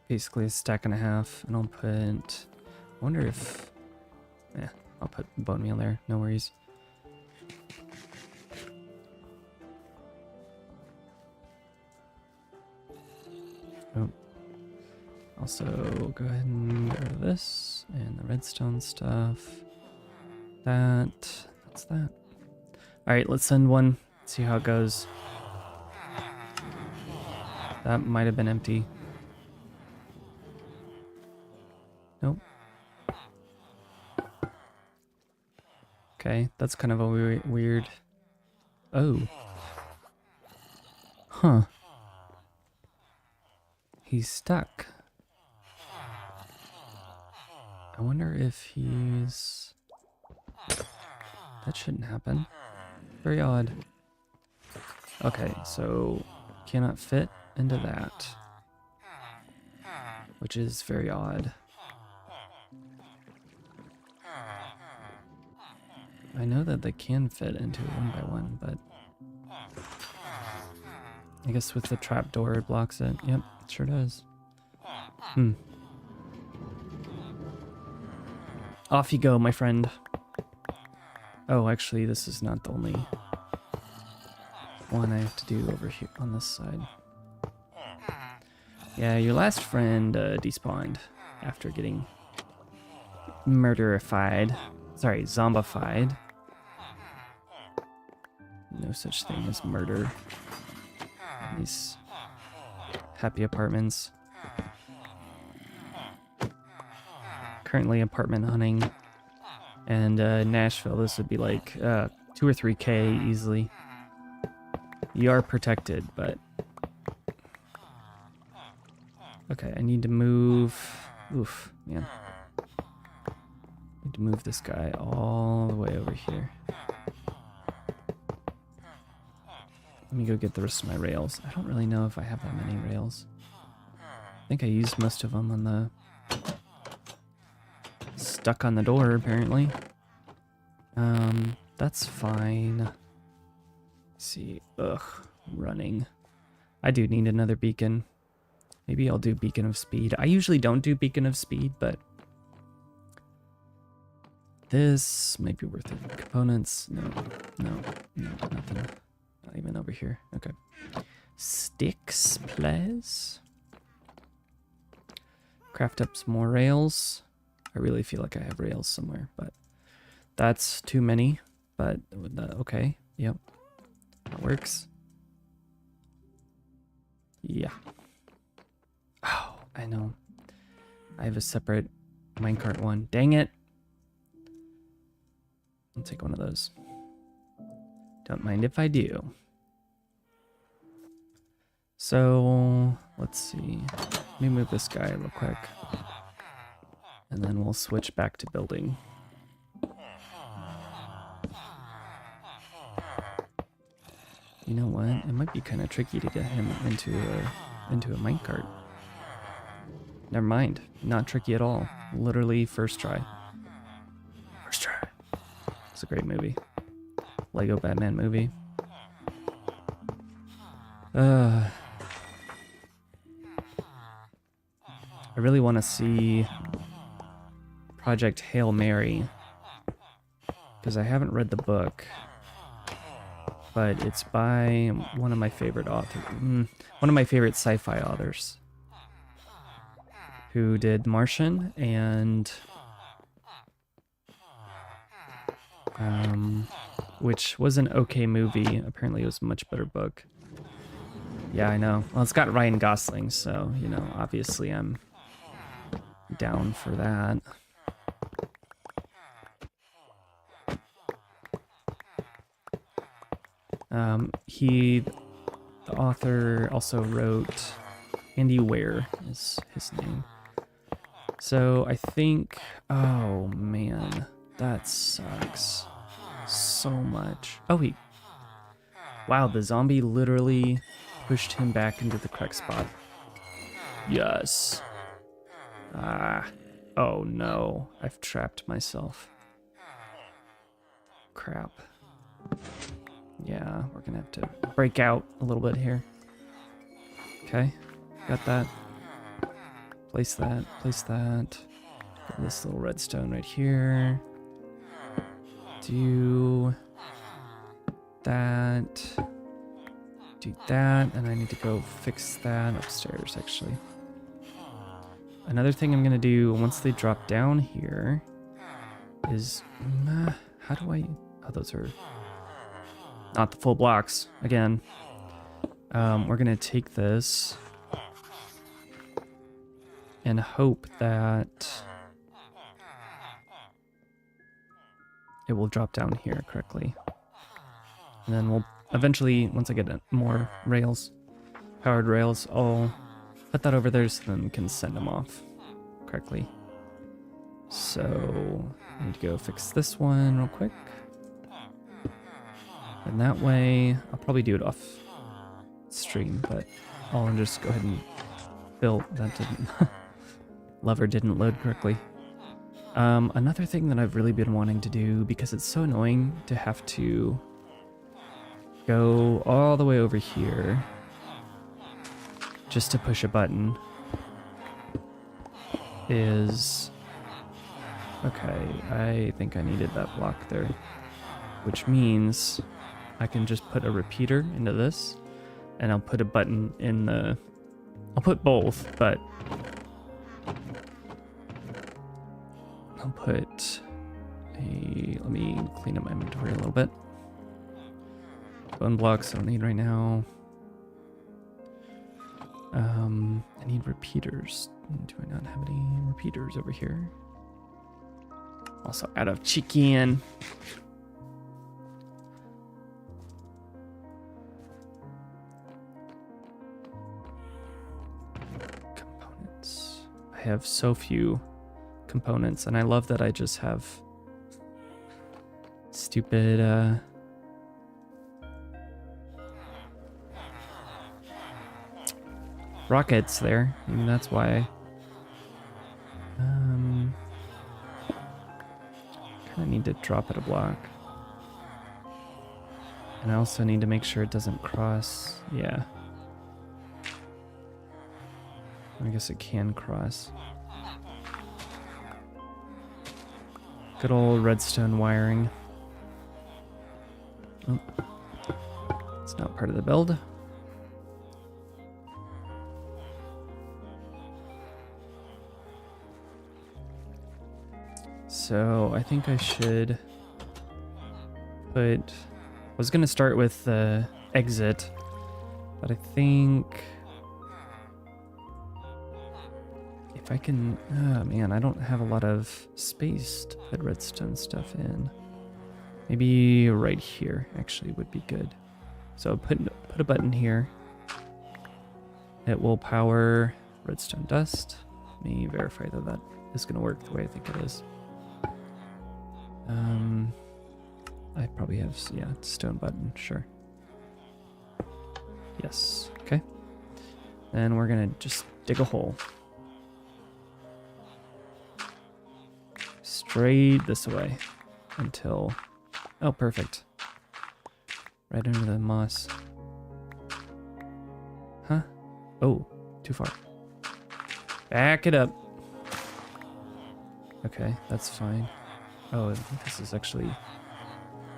Speaker 1: basically a stack and a half, and I'll put... I wonder if... Yeah, I'll put bone meal there, no worries. Oh. Also, go ahead and get rid of this, and the redstone stuff. That's that. Alright, let's send one, see how it goes. That might have been empty. Nope. Okay, that's kind of a weird... Oh. Huh. He's stuck. I wonder if he's... That shouldn't happen. Very odd. Okay, so cannot fit into that, which is very odd. I know that they can fit into it one by one, but I guess with the trapdoor it blocks it. Yep, it sure does. Off you go, my friend. Oh, actually, this is not the only one I have to do over here on this side. Yeah, your last friend despawned after getting murderified. Sorry, zombified. No such thing as murder in these happy apartments. Currently apartment hunting. And Nashville, this would be like 2 or 3K easily. You are protected, but... Okay, I need to move... Oof, man. Need to move this guy all the way over here. Let me go get the rest of my rails. I don't really know if I have that many rails. I think I used most of them on the... Stuck on the door, apparently. That's fine. Let's see. Ugh, running. I do need another beacon. Maybe I'll do Beacon of Speed. I usually don't do Beacon of Speed, but this might be worth it. Components? No, nothing. Not even over here. Okay. Sticks, please. Craft up some more rails. I really feel like I have rails somewhere, but that's too many. But okay, yep, that works. Yeah. Oh, I know. I have a separate minecart one. Dang it. I'll take one of those. Don't mind if I do. So, let's see. Let me move this guy real quick. And then we'll switch back to building. You know what? It might be kind of tricky to get him into a minecart. Never mind. Not tricky at all. Literally first try. First try. It's a great movie. Lego Batman movie. I really want to see Project Hail Mary, because I haven't read the book, but it's by one of my favorite authors, one of my favorite sci-fi authors, who did Martian and which was an okay movie. Apparently it was a much better book. Yeah, I know. Well, it's got Ryan Gosling, so, you know, obviously I'm down for that. The author also wrote, Andy Weir is his name. So I think, oh man, that sucks so much. Oh, wow, the zombie literally pushed him back into the correct spot. Yes. Oh no, I've trapped myself. Crap. Yeah, we're gonna have to break out a little bit here. Okay, got that. Place that, place that. Got this little redstone right here. Do that. Do that, and I need to go fix that upstairs, actually. Another thing I'm gonna do once they drop down here is, how do I, oh, those are not the full blocks, again. We're gonna take this and hope that it will drop down here correctly. And then we'll eventually, once I get more rails, powered rails, I'll put that over there so then we can send them off correctly. So I need to go fix this one real quick. And that way, I'll probably do it off stream, but I'll just go ahead and build. That didn't, lever didn't load correctly. Another thing that I've really been wanting to do, because it's so annoying to have to go all the way over here just to push a button, is... Okay, I think I needed that block there, which means I can just put a repeater into this, and I'll put a button in the... I'll put both, but I'll put a... Let me clean up my inventory a little bit. Bone blocks I don't need right now. I need repeaters. Do I not have any repeaters over here? Also out of chicken. Components. I have so few components, and I love that I just have stupid rockets there. Maybe that's why. I need to drop it a block. And I also need to make sure it doesn't cross. Yeah. I guess it can cross. Good old redstone wiring. Oh. It's not part of the build. So I think I should put... I was going to start with the exit, but I think if I can... Oh man, I don't have a lot of space to put redstone stuff in. Maybe right here actually would be good. So put a button here. It will power redstone dust. Let me verify that that is going to work the way I think it is. I probably have, yeah, stone button, sure. Yes, okay. Then we're gonna just dig a hole. Straight this way until, oh, perfect. Right under the moss. Huh? Oh, too far. Back it up. Okay, that's fine. Oh, this is actually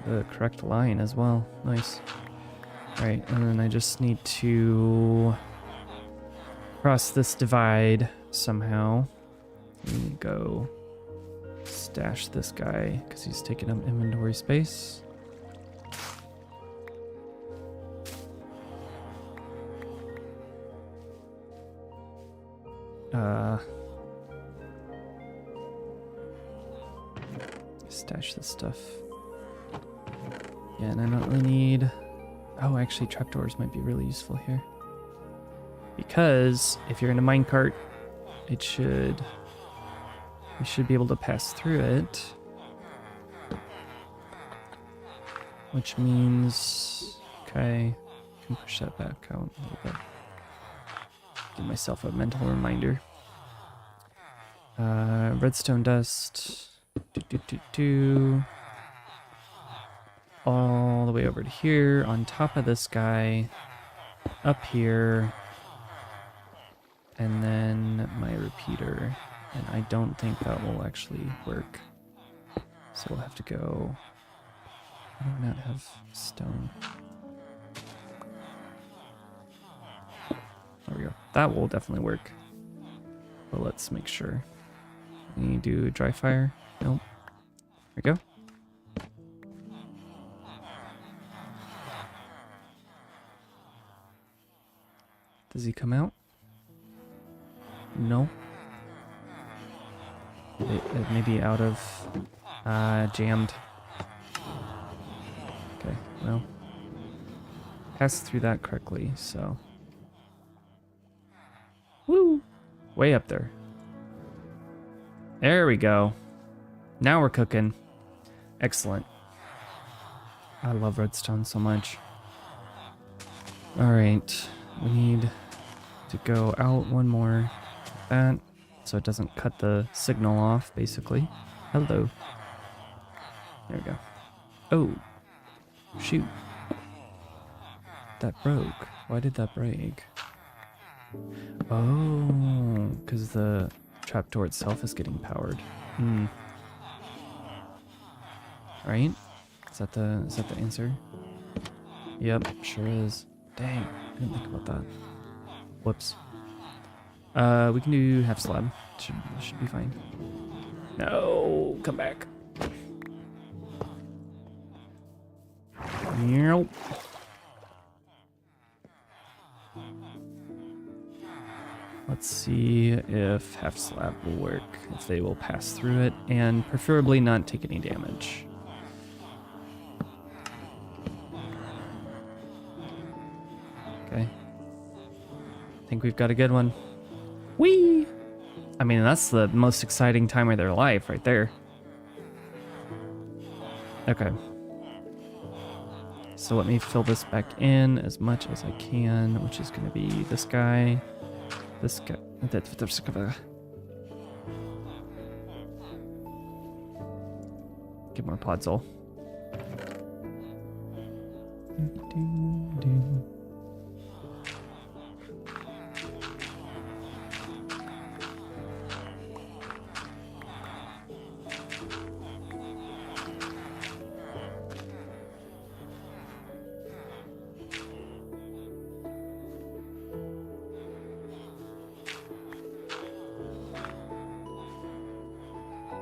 Speaker 1: the correct line as well. Nice. Alright, and then I just need to cross this divide somehow. Let me go stash this guy because he's taking up inventory space. Stash this stuff. Yeah, and I don't really need... Oh, actually, trapdoors might be really useful here. Because if you're in a minecart, it should... We should be able to pass through it. Which means... Okay, I can push that back out a little bit. Give myself a mental reminder. Redstone dust... All the way over to here, on top of this guy, up here, and then my repeater. And I don't think that will actually work. So we'll have to go... I do not have stone. There we go. That will definitely work. But let's make sure. We do dry fire. Nope. There we go. Does he come out? No. It may be out of... jammed. Okay, well. Passed through that correctly, so... Woo! Way up there. There we go. Now we're cooking. Excellent. I love redstone so much. Alright. We need to go out one more. That. so it doesn't cut the signal off, basically. Hello. There we go. Oh, shoot. That broke. Why did that break? Oh, because the trapdoor itself is getting powered. Hmm. Right? Is that the answer? Yep, sure is. Dang, I didn't think about that. Whoops. We can do half slab. Should be fine. No, come back. Nope. Let's see if half slab will work, if they will pass through it, and preferably not take any damage. Okay. I think we've got a good one. Whee! I mean, that's the most exciting time of their life right there. Okay. So let me fill this back in as much as I can, which is going to be this guy. This guy. Get more podzol.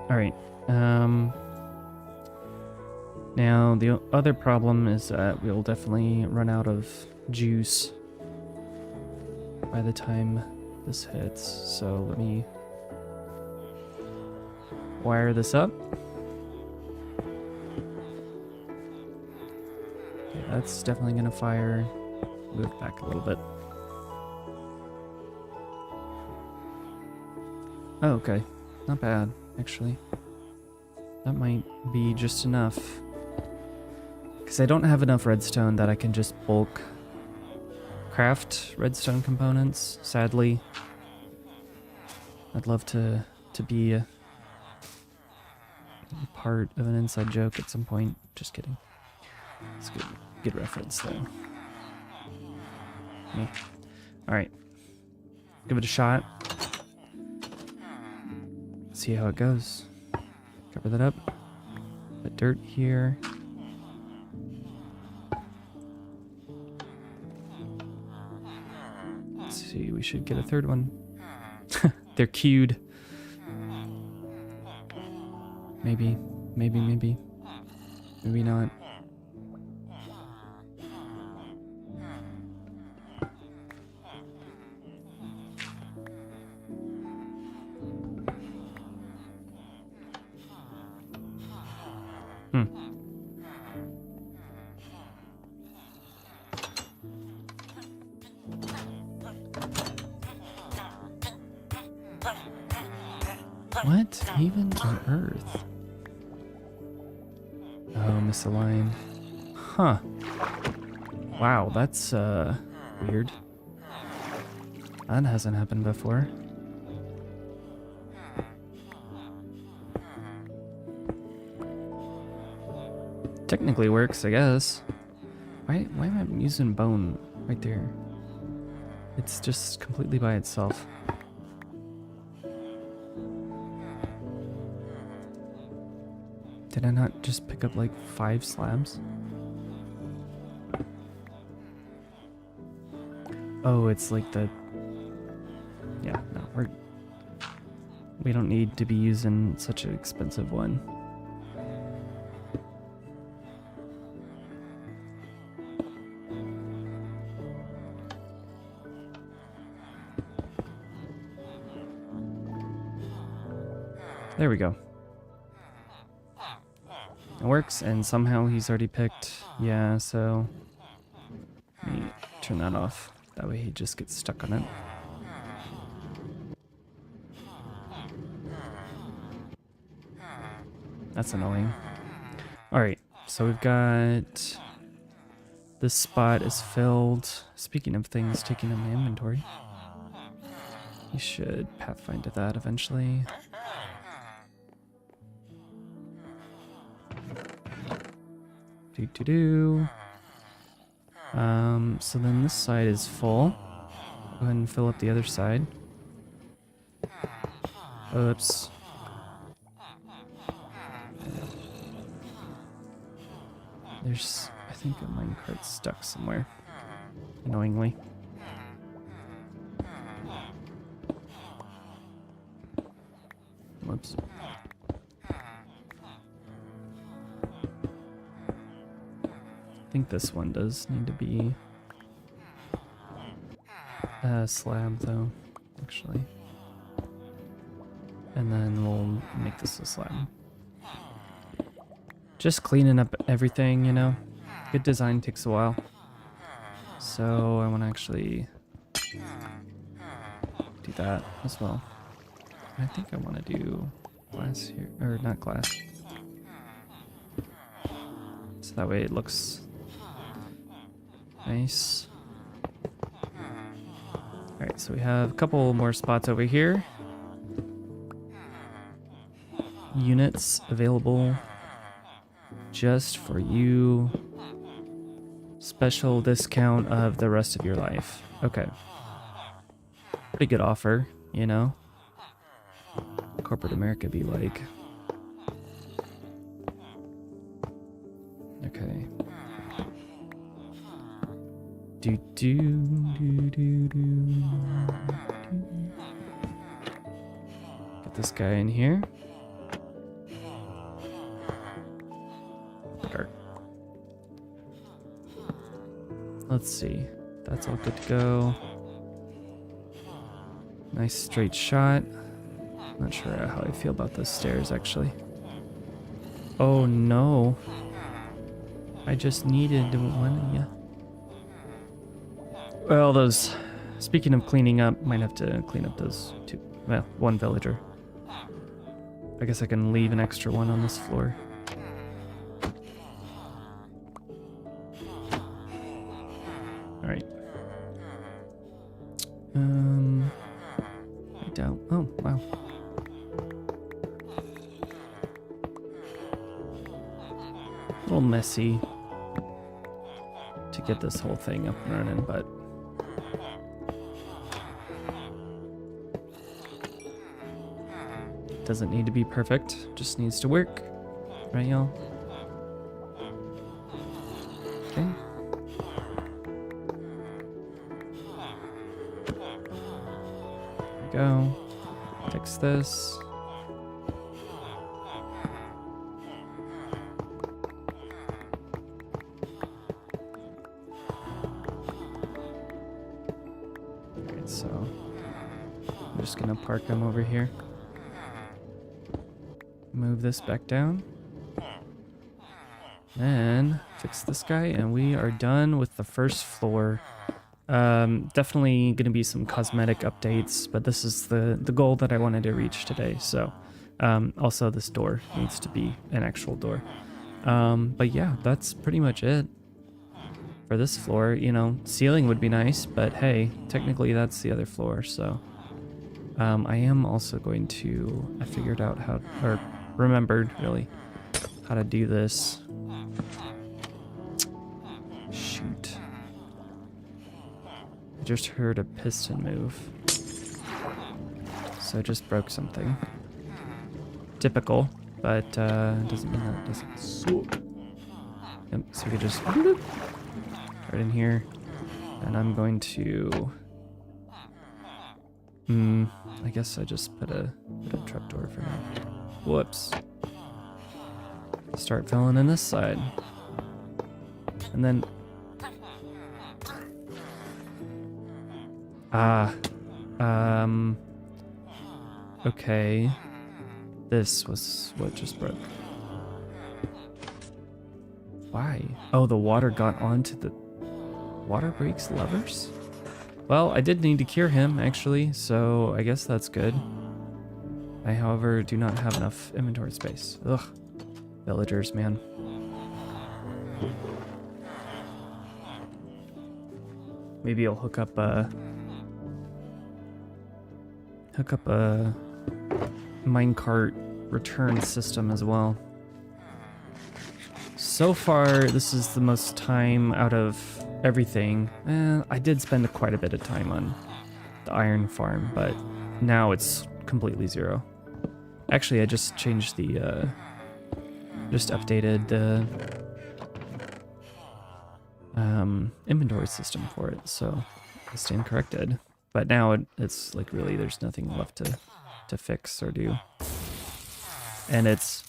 Speaker 1: All right. Now the other problem is that we'll definitely run out of juice by the time this hits. So let me wire this up. Okay, that's definitely gonna fire. Move back a little bit. Oh, okay. Not bad, actually. That might be just enough. Because I don't have enough redstone that I can just bulk craft redstone components, sadly. I'd love to be a part of an inside joke at some point. Just kidding. It's a good reference, though. Yeah. Alright. Give it a shot. See how it goes. Cover that up. Put dirt here. Let's see, we should get a third one. They're queued. Maybe. Maybe not. What even on earth? Oh, misaligned. Huh. Wow, that's weird. That hasn't happened before. Technically works, I guess. Why am I using bone right there? It's just completely by itself. Did I not just pick up like 5 slabs? Oh, it's like the... Yeah, no, we don't need to be using such an expensive one. There we go. It works, and somehow he's already picked. Yeah, so let me turn that off. That way he just gets stuck on it. That's annoying. Alright, so we've got... This spot is filled. Speaking of things taking in my inventory. You should pathfind to that eventually. Do. So then this side is full. Go ahead and fill up the other side. Oops. There's, I think, a minecart stuck somewhere. Annoyingly. Whoops. I think this one does need to be a slab, though, actually. And then we'll make this a slab. Just cleaning up everything, you know? Good design takes a while. So I want to actually do that as well. I think I want to do glass here, or not glass. So that way it looks nice. Alright, so we have a couple more spots over here. Units available just for you. Special discount of the rest of your life. Okay. Pretty good offer, you know? Corporate America be like. Okay. Get this guy in here. Start. Let's see. That's all good to go. Nice straight shot. Not sure how I feel about those stairs, actually. Oh no. I just needed one, yeah. Well, those... Speaking of cleaning up, might have to clean up those two. Well, one villager. I guess I can leave an extra one on this floor. Alright. I doubt... Oh, wow. A little messy to get this whole thing up and running, but doesn't need to be perfect, just needs to work, right, y'all? Okay. There we go. Fix this. So I'm just gonna park them over here. Move this back down. Then fix this guy and we are done with the first floor. Definitely gonna be some cosmetic updates, but this is the goal that I wanted to reach today. So also this door needs to be an actual door. But yeah, that's pretty much it. For this floor, you know, ceiling would be nice, but hey, technically that's the other floor, so. I am also going to, I figured out how, or remembered, really, how to do this. Shoot. I just heard a piston move. So I just broke something. Typical, but doesn't mean that it doesn't suck. Yep, so we could just... right in here, and I'm going to I guess I just put a trapdoor for now. Whoops. Start filling in this side, and then okay, this was what just broke. Why? Oh, the water got onto the... Water breaks levers? Well, I did need to cure him, actually, so I guess that's good. I, however, do not have enough inventory space. Ugh. Villagers, man. Maybe I'll hook up hook up a minecart return system as well. So far, this is the most time out of everything. I did spend quite a bit of time on the iron farm, but now it's completely 0. Actually, I just changed the, just updated the inventory system for it, so I stand corrected. But now it's like really there's nothing left to fix or do. And it's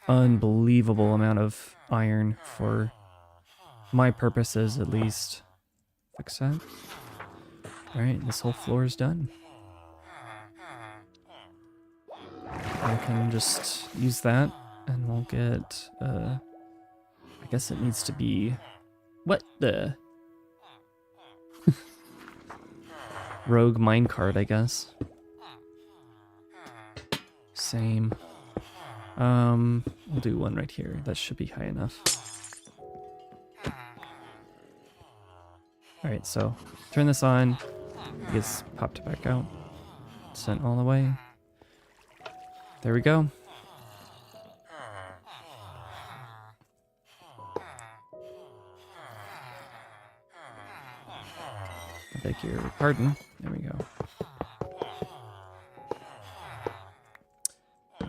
Speaker 1: unbelievable amount of iron for my purposes, at least. Fix that. Alright, this whole floor is done. I can just use that and we'll get, I guess it needs to be, what the? Rogue minecart, I guess. Same. We'll do one right here. That should be high enough. Alright, so turn this on. It gets popped back out. Sent all the way. There we go. I beg your pardon. There we go.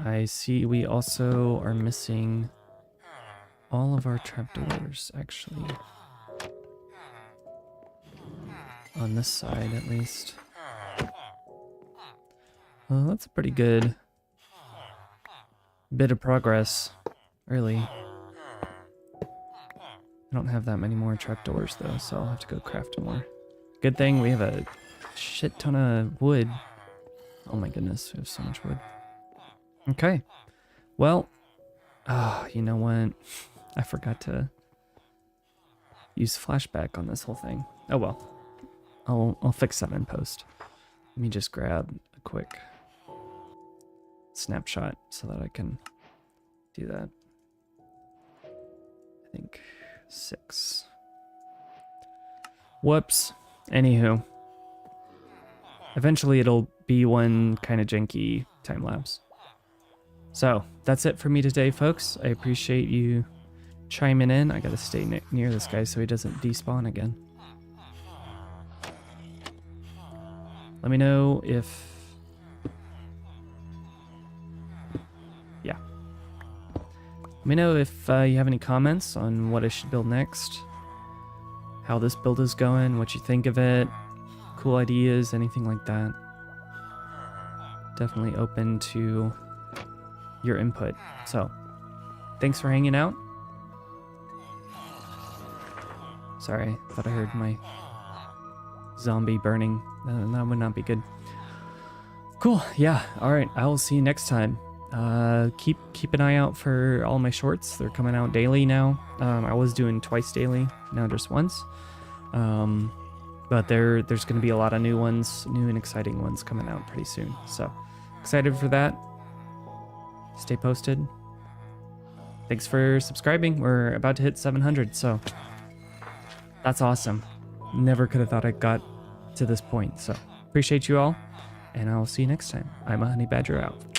Speaker 1: I see we also are missing all of our trapdoors, actually. On this side, at least. Well, that's a pretty good bit of progress, really. I don't have that many more trapdoors, though, so I'll have to go craft more. Good thing we have a shit ton of wood. Oh my goodness, we have so much wood. Okay, well, you know what? I forgot to use flashback on this whole thing. Oh well, I'll fix that in post. Let me just grab a quick snapshot so that I can do that. I think 6. Whoops. Anywho, eventually it'll be one kind of janky time lapse. So that's it for me today, folks. I appreciate you chiming in. I gotta stay near this guy so he doesn't despawn again. Let me know if... yeah. Let me know if you have any comments on what I should build next, how this build is going, what you think of it, cool ideas, anything like that. Definitely open to your input. So, thanks for hanging out. Sorry, thought I heard my zombie burning. That would not be good. Cool, yeah, alright, I will see you next time. Keep an eye out for all my shorts. They're coming out daily now. I was doing twice daily, now just once. But there's going to be a lot of new ones, new and exciting ones coming out pretty soon. So, excited for that. Stay posted. Thanks for subscribing. We're about to hit 700, so that's awesome. Never could have thought I got to this point, so appreciate you all, and I'll see you next time. I'm Immahoneybadger out.